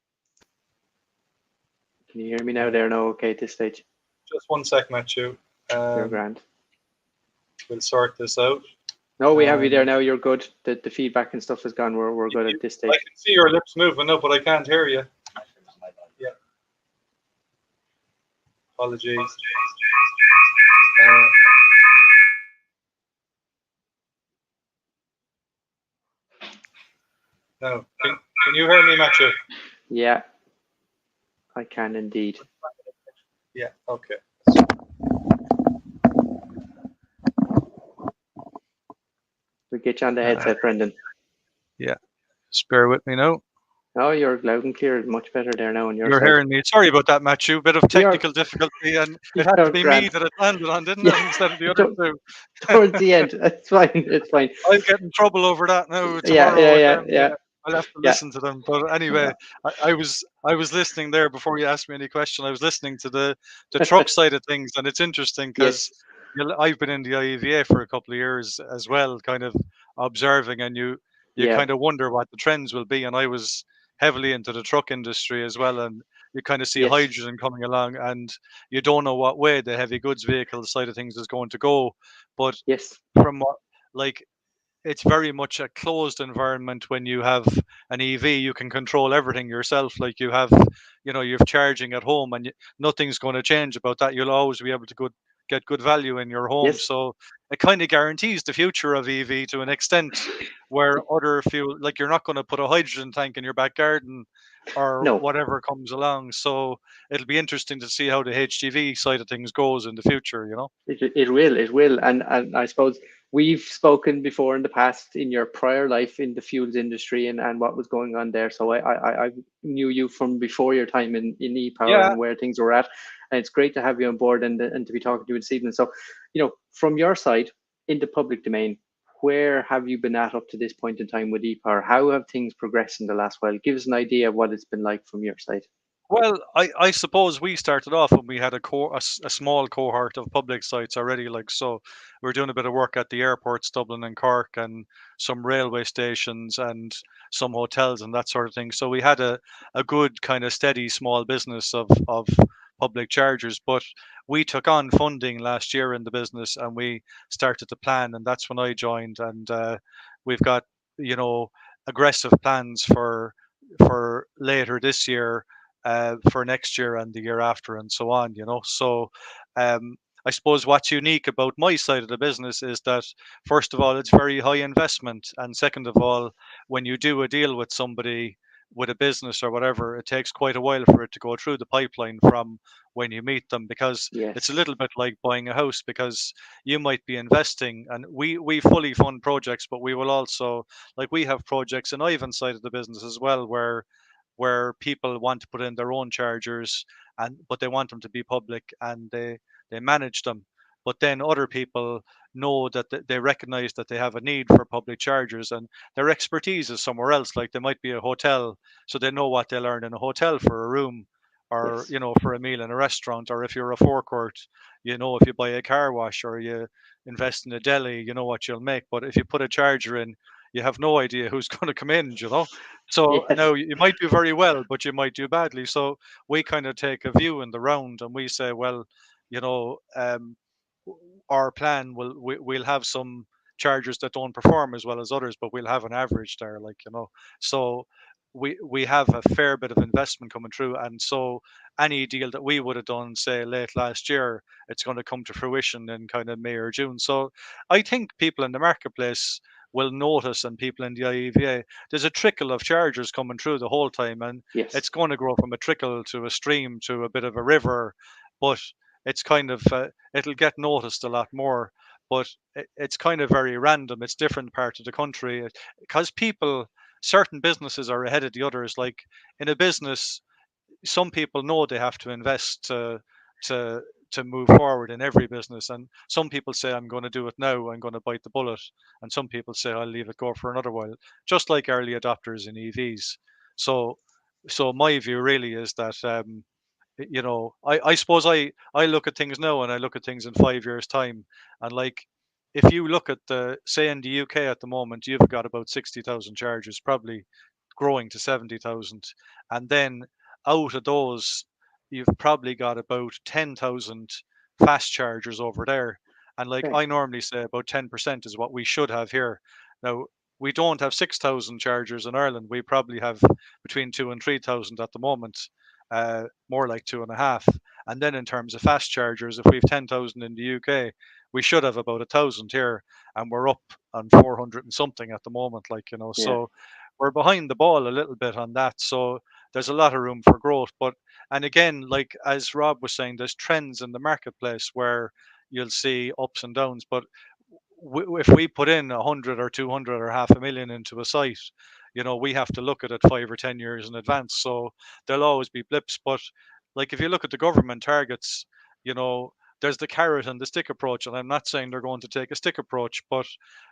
you hear me now there? No, okay, at this stage. Just 1 sec, Matthew. You're grand. We'll sort this out. No, we have you there now. You're good. The feedback and stuff is gone. We're good at this stage. I can see your lips moving up, but I can't hear you. Yeah. Apologies. No. Can you hear me, Matthew? Yeah, I can indeed. Yeah, okay. We'll get you on the headset, Brendan. Yeah, just bear with me now. Oh, you're loud and clear. Much better there now on your You're side. hearing me. Sorry about that, Matthew. Bit of technical difficulty, and it had to be me that it landed on, didn't it, instead of the other two? Towards the end. It's fine. It's fine. I'll get in trouble over that now tomorrow. Yeah. I'll have to listen to them. But anyway, I was listening there before you asked me any question. I was listening to the truck side of things, and it's interesting because I've been in the IEVA for a couple of years as well, kind of observing, and you kind of wonder what the trends will be. And I was heavily into the truck industry as well, and you kind of see hydrogen coming along, and you don't know what way the heavy goods vehicle side of things is going to go. But from what, it's very much a closed environment. When you have an EV, you can control everything yourself. Like you have charging at home, and nothing's going to change about that. You'll always be able to get good value in your home. Yes. So it kind of guarantees the future of EV to an extent, where other fuel, like you're not going to put a hydrogen tank in your back garden or No. whatever comes along. So it'll be interesting to see how the HGV side of things goes in the future, you know. It will. And I suppose we've spoken before in the past in your prior life in the fuels industry and what was going on there. So I knew you from before your time in ePower Yeah. and where things were at. And it's great to have you on board and to be talking to you this evening. So, from your side in the public domain, where have you been at up to this point in time with ePower? How have things progressed in the last while? Give us an idea of what it's been like from your side. Well, I suppose we started off when we had a small cohort of public sites already. Like, so we're doing a bit of work at the airports, Dublin and Cork, and some railway stations and some hotels and that sort of thing. So we had a good kind of steady small business of public chargers. But we took on funding last year in the business and we started to plan, and that's when I joined. And we've got, aggressive plans for later this year, for next year and the year after, and so on. So I suppose what's unique about my side of the business is that, first of all, it's very high investment, and second of all, when you do a deal with somebody, with a business or whatever, it takes quite a while for it to go through the pipeline from when you meet them, because Yes. it's a little bit like buying a house, because you might be investing, and we fully fund projects, but we will also, like, we have projects in Ivan's side of the business as well, where people want to put in their own chargers, but they want them to be public, and they manage them. But then other people know that they recognize that they have a need for public chargers, and their expertise is somewhere else. Like, they might be a hotel, so they know what they learn in a hotel for a room, or Yes. for a meal in a restaurant. Or if you're a forecourt, if you buy a car wash or you invest in a deli, you know what you'll make. But if you put a charger in, you have no idea who's going to come in. So Yes. now you might do very well, but you might do badly. So we kind of take a view in the round, and we say, well, our plan we'll have some chargers that don't perform as well as others, but we'll have an average there, So we have a fair bit of investment coming through, and so any deal that we would have done, say, late last year, it's going to come to fruition in kind of May or June. So I think people in the marketplace will notice, and people in the IEVA, there's a trickle of chargers coming through the whole time, and Yes. it's going to grow from a trickle to a stream to a bit of a river, but it's kind of it'll get noticed a lot more. But it's kind of very random. It's different parts of the country, because certain businesses are ahead of the others. Like, in a business, some people know they have to invest to move forward in every business, and some people say, I'm going to do it now, I'm going to bite the bullet, and some people say, I'll leave it go for another while, just like early adopters in EVs. So my view really is that, I suppose I look at things now, and I look at things in 5 years time, and, like, if you look at say in the UK at the moment, you've got about 60,000 chargers, probably growing to 70,000, and then out of those, you've probably got about 10,000 fast chargers over there. And, like, Okay. I normally say about 10% is what we should have here. Now, we don't have 6,000 chargers in Ireland. We probably have between 2 and 3,000 at the moment, more like 2.5. And then in terms of fast chargers, if we have 10,000 in the UK, we should have about 1,000 here, and we're up on 400 and something at the moment. Yeah. So we're behind the ball a little bit on that. So there's a lot of room for growth. And again, like as Rob was saying, there's trends in the marketplace where you'll see ups and downs. But if we put in 100 or 200 or 500,000 into a site, we have to look at it 5 or 10 years in advance. So there'll always be blips. But, like, if you look at the government targets, there's the carrot and the stick approach. And I'm not saying they're going to take a stick approach, but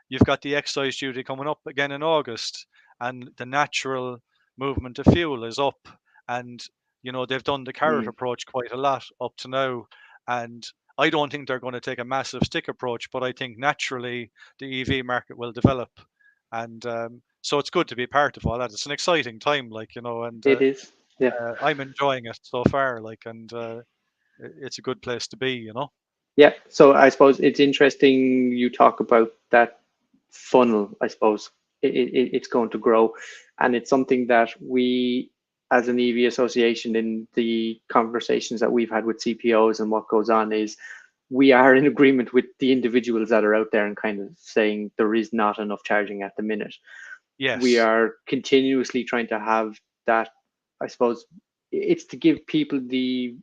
you've got the excise duty coming up again in August, and the natural movement of fuel is up. And, they've done the carrot approach quite a lot up to now. And I don't think they're going to take a massive stick approach, but I think naturally the EV market will develop. And so it's good to be part of all that. It's an exciting time, and It is. Yeah. I'm enjoying it so far, and it's a good place to be. Yeah. So I suppose it's interesting you talk about that funnel. I suppose it's going to grow, and it's something that we, as an EV association, in the conversations that we've had with CPOs and what goes on, is we are in agreement with the individuals that are out there and kind of saying there is not enough charging at the minute. Yes. We are continuously trying to have that, I suppose, it's to give people the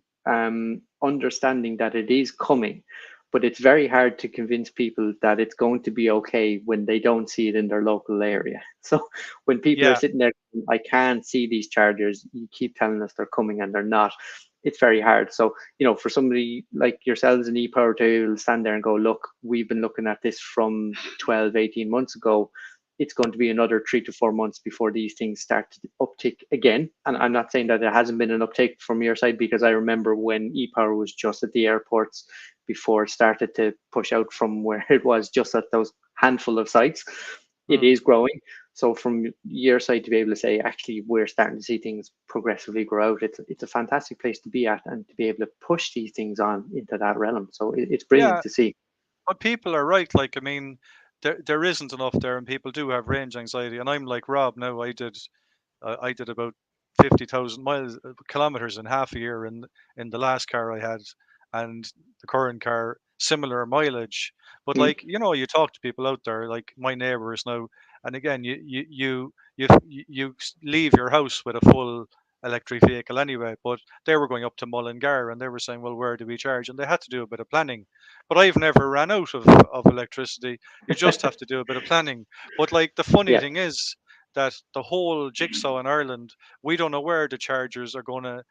understanding that it is coming, but it's very hard to convince people that it's going to be okay when they don't see it in their local area. So when people are sitting there, I can't see these chargers, you keep telling us they're coming and they're not. It's very hard. So, for somebody like yourselves in ePower to stand there and go, look, we've been looking at this from 12, 18 months ago. It's going to be another 3 to 4 months before these things start to uptick again. And I'm not saying that there hasn't been an uptick from your side, because I remember when ePower was just at the airports before it started to push out from where it was just at those handful of sites. It is growing. So from your side to be able to say, actually, we're starting to see things progressively grow out. It's a fantastic place to be at, and to be able to push these things on into that realm. So it's brilliant to see. But people are right. Like, I mean, there isn't enough there, and people do have range anxiety. And I'm like Rob now. I did about 50,000 kilometers in half a year in the last car I had, and the current car similar mileage. But like, you talk to people out there, like my neighbors now, and again, you leave your house with a full electric vehicle anyway, but they were going up to Mullingar and they were saying, well, where do we charge? And they had to do a bit of planning. But I've never ran out of electricity. You just have to do a bit of planning. But like, the funny thing is that the whole jigsaw in Ireland, we don't know where the chargers are going to,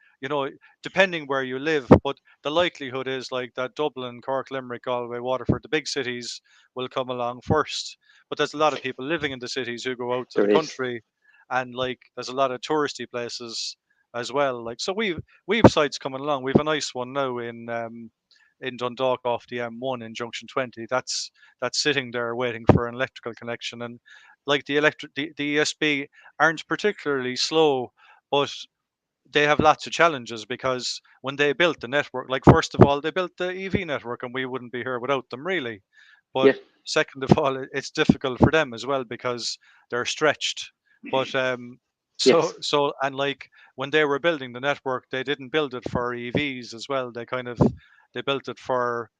depending where you live. But the likelihood is like that Dublin, Cork, Limerick, Galway, Waterford, the big cities will come along first. But there's a lot of people living in the cities who go out to the country, and like there's a lot of touristy places as well. Like, so we've sites coming along. We've a nice one now in Dundalk off the M1 in Junction 20. That's sitting there waiting for an electrical connection. And like the ESB aren't particularly slow, but they have lots of challenges, because when they built the network, like, first of all, they built the EV network and we wouldn't be here without them, really. But second of all, it's difficult for them as well because they're stretched. But so and like when they were building the network, they didn't build it for EVs as well. They built it for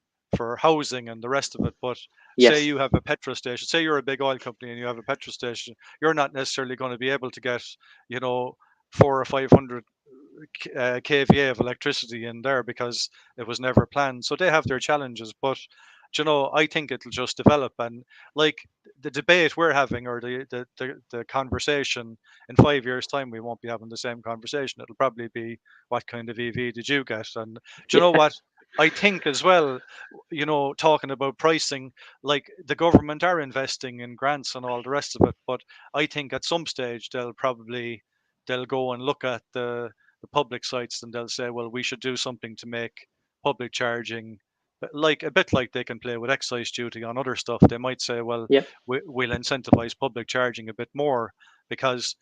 housing and the rest of it. But say you have a petrol station, say you're a big oil company and you have a petrol station, you're not necessarily going to be able to get 400 or 500 kVA of electricity in there because it was never planned. So they have their challenges, but I think it'll just develop. And like the debate we're having, or the conversation in 5 years' time, we won't be having the same conversation. It'll probably be, what kind of EV did you get? And do you know what? I think as well, talking about pricing, like the government are investing in grants and all the rest of it, but I think at some stage they'll go and look at the public sites and they'll say, well, we should do something to make public charging, like a bit like they can play with excise duty on other stuff. They might say, well, we'll incentivize public charging a bit more, because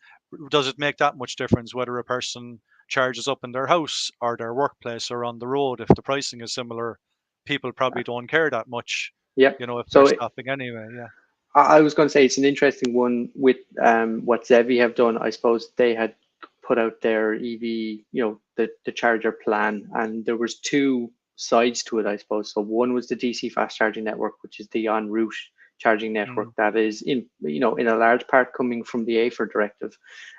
does it make that much difference whether a person charges up in their house or their workplace or on the road? If the pricing is similar, people probably don't care that much, if they're stopping anyway. I was going to say it's an interesting one with what Zevi have done. I suppose they had put out their EV, the charger plan, and there was two sides to it, I suppose. So one was the DC fast charging network, which is the en route charging network that is in a large part coming from the AFIR directive.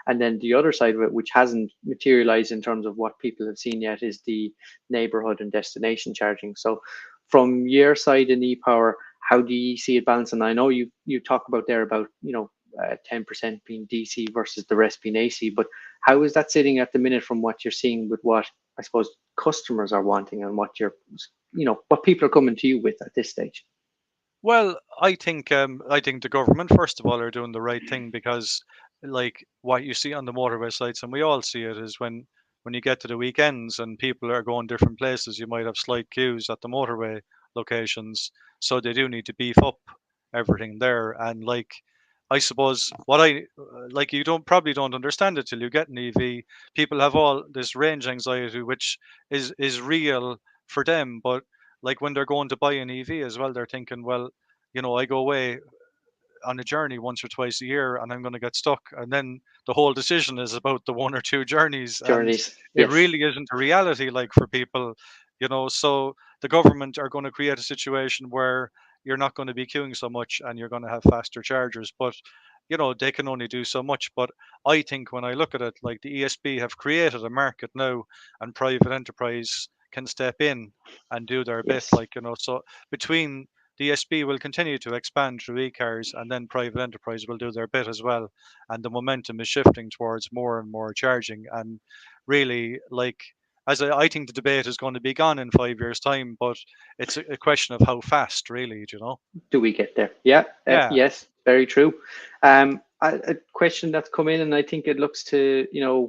And then the other side of it, which hasn't materialized in terms of what people have seen yet, is the neighborhood and destination charging. So from your side in ePower, how do you see it balancing? I know you talk about there about 10% being DC versus the rest being AC, but how is that sitting at the minute from what you're seeing with what I suppose customers are wanting and what what people are coming to you with at this stage? Well, I think the government, first of all, are doing the right thing, because like what you see on the motorway sites, and we all see it, is when you get to the weekends and people are going different places, you might have slight queues at the motorway locations. So they do need to beef up everything there. And like, I suppose what like, you probably don't understand it till you get an EV. People have all this range anxiety, which is real for them, but like when they're going to buy an EV as well, they're thinking, well, I go away on a journey once or twice a year and I'm going to get stuck. And then the whole decision is about the one or two journeys. And it really isn't a reality, like, for people, so the government are going to create a situation where you're not going to be queuing so much and you're going to have faster chargers. But they can only do so much. But I think when I look at it, like the ESB have created a market now, and private enterprise can step in and do their bit. Yes. Like, so between the ESB will continue to expand through e-cars, and then private enterprise will do their bit as well. And the momentum is shifting towards more and more charging. And really, like, I think the debate is going to be gone in 5 years' time, but it's a question of how fast, really, Do we get there? Yeah. Yeah. Yes, very true. A question that's come in, and I think it looks to,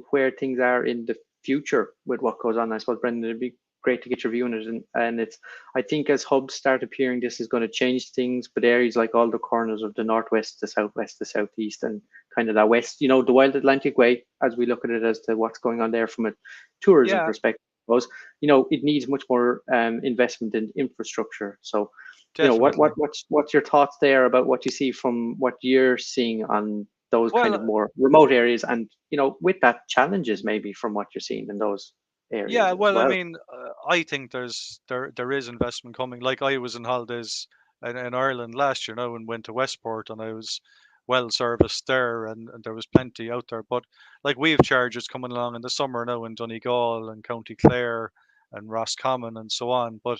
where things are in the future with what goes on. I suppose, Brendan, it'd be great to get your view on it. And it's, I think as hubs start appearing, this is going to change things, but areas like all the corners of the northwest, the southwest, the southeast, and kind of that west, the wild Atlantic way, as we look at it as to what's going on there from a tourism Yeah. perspective, I suppose, it needs much more investment in infrastructure. So, Definitely. what's your thoughts there about what you see from what you're seeing on those kind of Well, more remote areas, and with that challenges maybe from what you're seeing in those areas yeah, as well, I well. mean, I think there is investment coming. Like, I was in holidays in Ireland last year now and went to Westport, and I was well serviced there, and there was plenty out there. But like, we have chargers coming along in the summer now in Donegal and County Clare and Roscommon and so on. But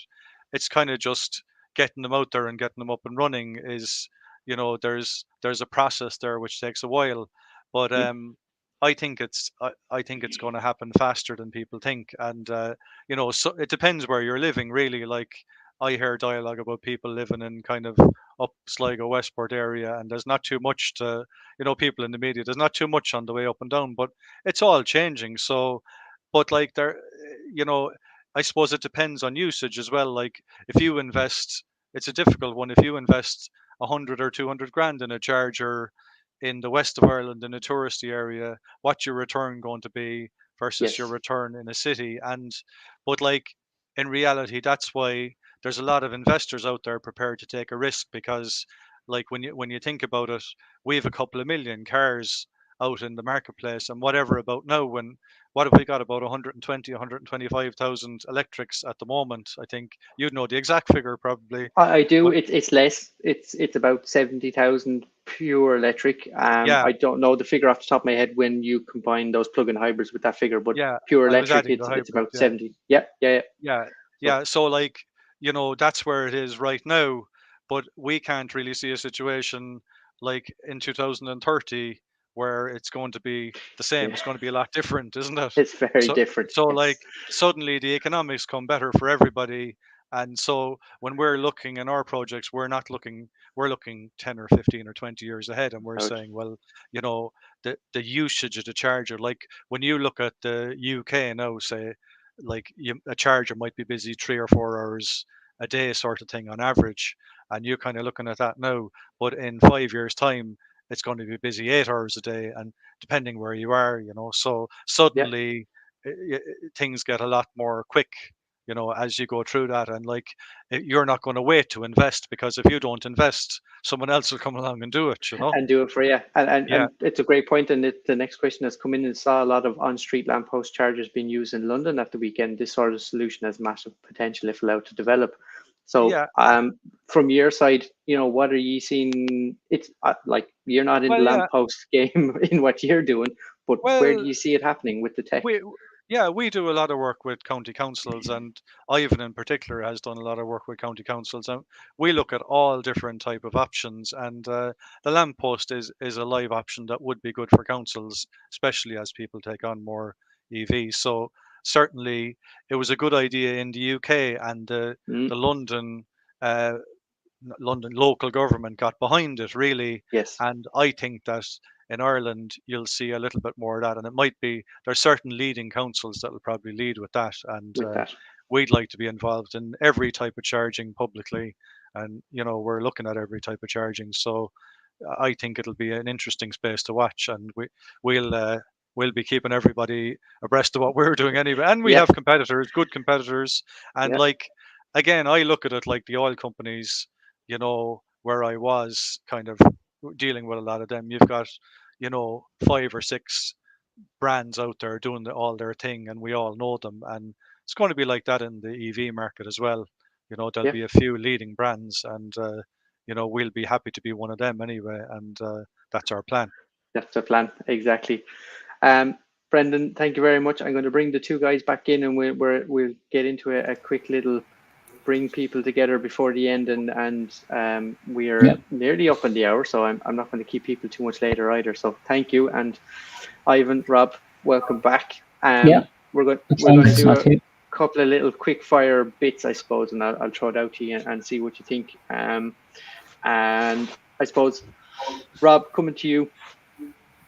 it's kind of just getting them out there and getting them up and running is, there's a process there which takes a while. But Yeah. I think it's going to happen faster than people think. And so it depends where you're living, really. Like, I hear dialogue about people living in kind of up Sligo Westport area, and there's not too much to, people in the media, there's not too much on the way up and down, but it's all changing. So, but like, I suppose it depends on usage as well. Like, if you invest, it's a difficult one. If you invest 100 or 200 grand in a charger in the west of Ireland in a touristy area, what's your return going to be versus your Yes. return in a city? But like, in reality, that's why there's a lot of investors out there prepared to take a risk, because like, when you think about it, we have a couple of million cars out in the marketplace, and whatever about now, what have we got, about 120, 125,000 electrics at the moment? I think you'd know the exact figure probably. I do. But It's less. It's about 70,000 pure electric. yeah, I don't know the figure off the top of my head when you combine those plug-in hybrids with that figure, but yeah, pure I was electric, adding the it's hybrid. about Yeah. 70. Yeah, yeah, yeah. Yeah, So yeah. So like, that's where it is right now. But we can't really see a situation like in 2030 where it's going to be the same. yeah, It's going to be a lot different, isn't it? it's very So different. so Yes. like, suddenly the economics come better for everybody. And so when we're looking in our projects, we're looking 10 or 15 or 20 years ahead, and we're Out. saying, well, the usage of the charger, like when you look at the UK now, say, like, a charger might be busy 3 or 4 hours a day, sort of thing, on average, and you're kind of looking at that now. But in 5 years' time, it's going to be busy 8 hours a day, and depending where you are, so Yeah. suddenly things get a lot more quick, as you go through that. And like, you're not going to wait to invest, because if you don't invest, someone else will come along and do it. And do it for you. Yeah, And it's a great point. And the next question has come in, and saw a lot of on-street lamppost chargers being used in London at the weekend. This sort of solution has massive potential if allowed to develop. So, yeah. from your side, what are you seeing? It's like, you're not in the Well, yeah. lamppost game in what you're doing, but where do Well, you see it happening with the tech? we do a lot of work with county councils, and Ivan in particular has done a lot of work with county councils, and we look at all different type of options. And the lamppost is a live option that would be good for councils, especially as people take on more EVs. So certainly, it was a good idea in the UK, and the Mm, London local government got behind it, really. yes, And I think that in Ireland you'll see a little bit more of that, and it might be, there's certain leading councils that will probably lead with that. And with that. we'd like to be involved in every type of charging publicly, and we're looking at every type of charging. So I think it'll be an interesting space to watch, and we'll we'll be keeping everybody abreast of what we're doing anyway. And we Yeah, have competitors, good competitors. And yeah, like, again, I look at it like the oil companies, where I was kind of dealing with a lot of them. You've got, 5 or 6 brands out there doing all their thing, and we all know them. And it's going to be like that in the EV market as well. there'll be a few leading brands, and we'll be happy to be one of them anyway, and that's our plan. That's the plan, exactly. Brendan, thank you very much. I'm going to bring the two guys back in, and we'll get into a quick little bring people together before the end, and we're nearly up on the hour, so I'm not going to keep people too much later either. So thank you, and Ivan, Rob, welcome back. We're going to do a couple of little quick fire bits, I suppose, and I'll throw it out to you and see what you think. And I suppose, Rob, coming to you,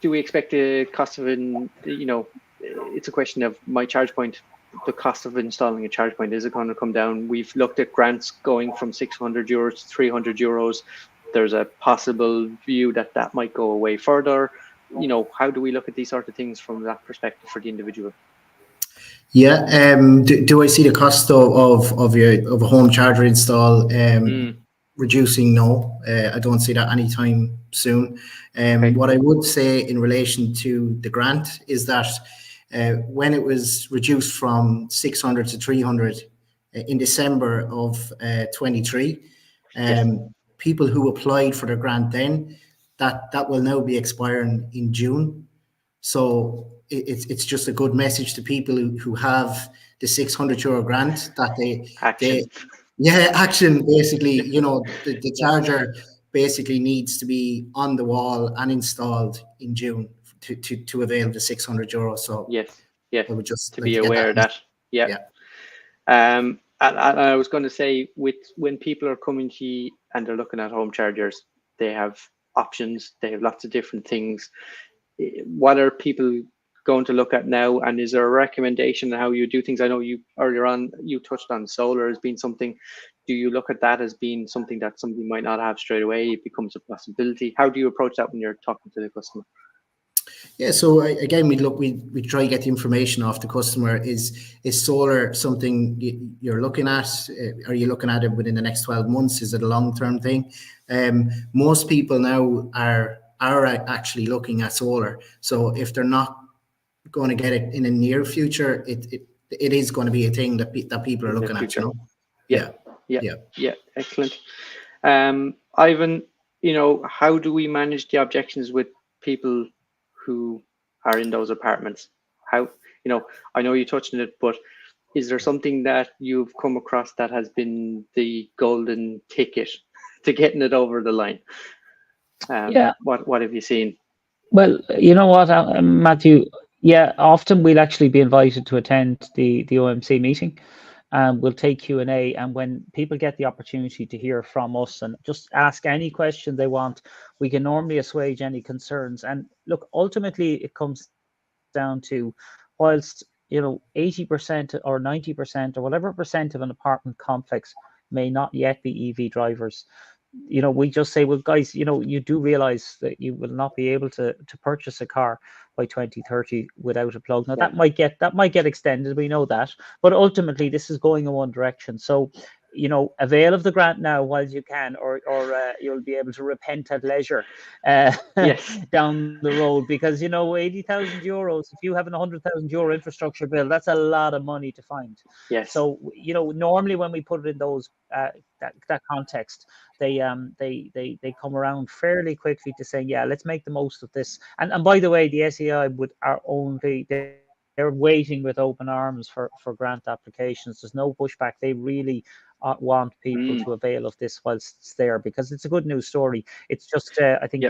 do we expect the cost of it's a question of my charge point, the cost of installing a charge point, is it going to come down? We've looked at grants going from 600 euros to 300 euros. There's a possible view that might go away further. How do we look at these sort of things from that perspective for the individual? Yeah. Do I see the cost of a home charger install reducing? No, I don't see that anytime soon. What I would say in relation to the grant is that when it was reduced from 600 to 300 in December of 23, people who applied for the grant then, that will now be expiring in June. So it's just a good message to people who have the 600 euro grant that action basically, the charger basically needs to be on the wall and installed in June to avail the 600 euro. So yes, I would just to be aware of that. And I was going to say, when people are coming to you and they're looking at home chargers, they have options, they have lots of different things. What are people going to look at now, and is there a recommendation on how you do things? I know you earlier on you touched on solar as being something. Do you look at that as being something that somebody might not have straight away? It becomes a possibility. How do you approach that when you're talking to the customer? Yeah, so again, we try to get the information off the customer. Is solar something you're looking at? Are you looking at it within the next 12 months? Is it a long-term thing? Most people now are actually looking at solar. So if they're not going to get it in the near future, it is going to be a thing that people are looking at. Yeah, excellent. Ivan, how do we manage the objections with people who are in those apartments? How, I know you touched on it, but is there something that you've come across that has been the golden ticket to getting it over the line? What have you seen? Well, you know what, Matthew? Yeah, often we'll actually be invited to attend the OMC meeting. We'll take Q&A, and when people get the opportunity to hear from us and just ask any question they want, we can normally assuage any concerns. And look, ultimately it comes down to, whilst 80% or 90% or whatever percent of an apartment complex may not yet be EV drivers, we just say, well, guys, you do realize that you will not be able to purchase a car by 2030 without a plug. Now that might get extended, we know that, but ultimately this is going in one direction. So avail of the grant now while you can, or you'll be able to repent at leisure down the road, because 80,000 euros, if you have an 100,000 euro infrastructure bill, that's a lot of money to find. So normally when we put it in those that context, they come around fairly quickly to say, yeah, let's make the most of this. And by the way, the SEI they're waiting with open arms for grant applications. There's no pushback. They really want people to avail of this whilst it's there, because it's a good news story. It's just I think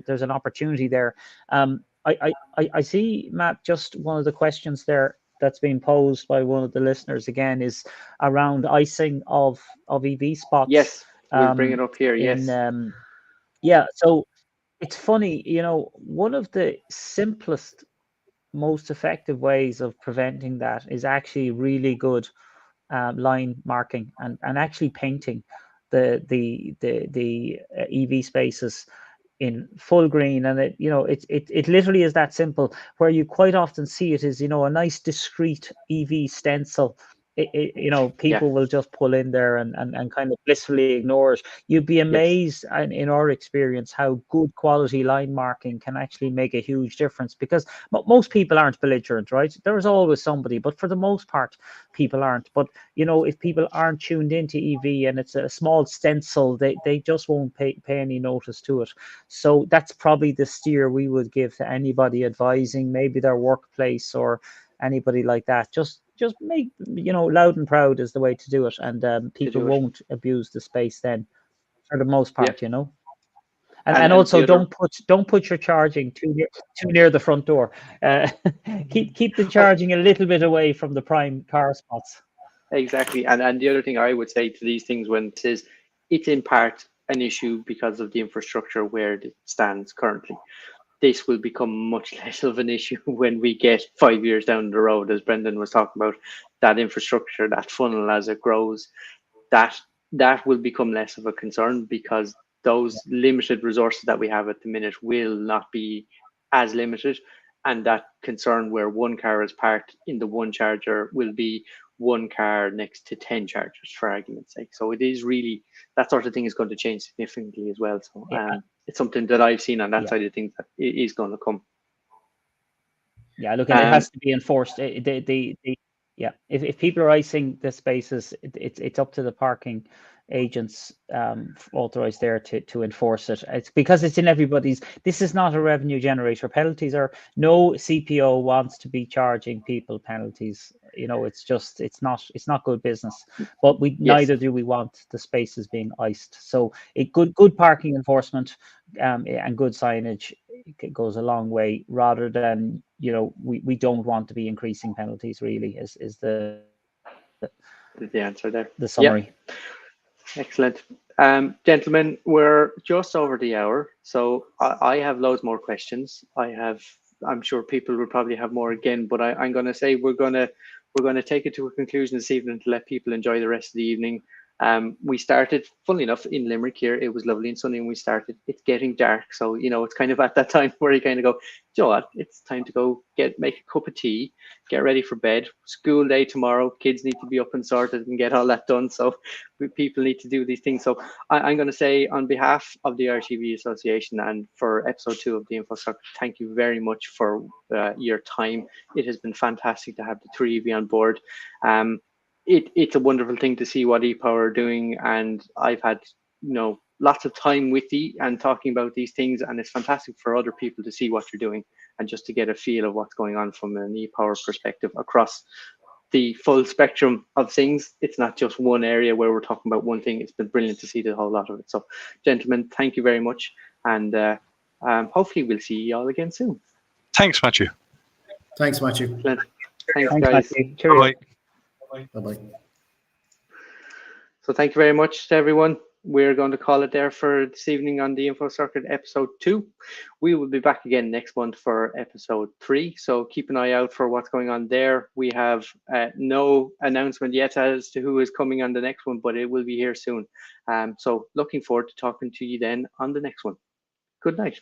there's an opportunity there. I see, Matt, just one of the questions there that's being posed by one of the listeners again is around icing of EV spots. Yes, we'll bring it up here. So it's funny, one of the simplest, most effective ways of preventing that is actually really good line marking and actually painting the EV spaces in full green. And it literally is that simple. Where you quite often see it is a nice discrete EV stencil you know, people will just pull in there and kind of blissfully ignore it. You'd be amazed, and in our experience, how good quality line marking can actually make a huge difference, because most people aren't belligerent, right? There's always somebody, but for the most part, people aren't. But, you know, if people aren't tuned into EV and it's a small stencil, they just won't pay any notice to it. So that's probably the steer we would give to anybody advising maybe their workplace or anybody like that. Just make, you know, loud and proud is the way to do it, and people won't abuse the space then, for the most part, you know. And also don't put your charging too near the front door. Keep the charging a little bit away from the prime car spots. Exactly, and the other thing I would say to these things, when it is, it's in part an issue because of the infrastructure where it stands currently. This will become much less of an issue when we get 5 years down the road, as Brendan was talking about, that infrastructure, that funnel as it grows, that will become less of a concern, because those limited resources that we have at the minute will not be as limited. And that concern where one car is parked in the one charger will be one car next to 10 chargers, for argument's sake. So it is really, that sort of thing is going to change significantly as well. So it's something that I've seen on that side of things that is going to come. Yeah, look, and it has to be enforced. Yeah, if people are icing the spaces, it's up to the parking agents authorized there to enforce it. It's because it's in everybody's. This is not a revenue generator. Penalties are, no CPO wants to be charging people penalties. You know, it's not good business. But neither do we want the spaces being iced. So good parking enforcement and good signage goes a long way, rather than, you know, we don't want to be increasing penalties, really, is the answer there. The summary. Yeah. Excellent. Gentlemen, we're just over the hour, so I have loads more questions. I'm sure people will probably have more again, but I'm going to say we're going to take it to a conclusion this evening to let people enjoy the rest of the evening. We started, funnily enough, in Limerick here. It was lovely and sunny when we started. It's getting dark, so, you know, it's kind of at that time where you kind of go, you know what, it's time to go make a cup of tea, get ready for bed. School day tomorrow, kids need to be up and sorted and get all that done. So people need to do these things. So I'm going to say, on behalf of the Irish EV Association and for episode 2 of the InfoSoc, thank you very much for your time. It has been fantastic to have the three of you on board. It's a wonderful thing to see what ePower are doing, and I've had, you know, lots of time with you and talking about these things, and it's fantastic for other people to see what you're doing and just to get a feel of what's going on from an ePower perspective across the full spectrum of things. It's not just one area where we're talking about one thing. It's been brilliant to see the whole lot of it. So, gentlemen, thank you very much, and hopefully we'll see you all again soon. Thanks, Matthew. Thanks, Matthew. Thanks, guys. Bye. Bye-bye. So thank you very much to everyone. We're going to call it there for this evening on the Info Circuit episode 2. We will be back again next month for episode 3. So keep an eye out for what's going on there. We have no announcement yet as to who is coming on the next one, but it will be here soon. So looking forward to talking to you then on the next one. Good night.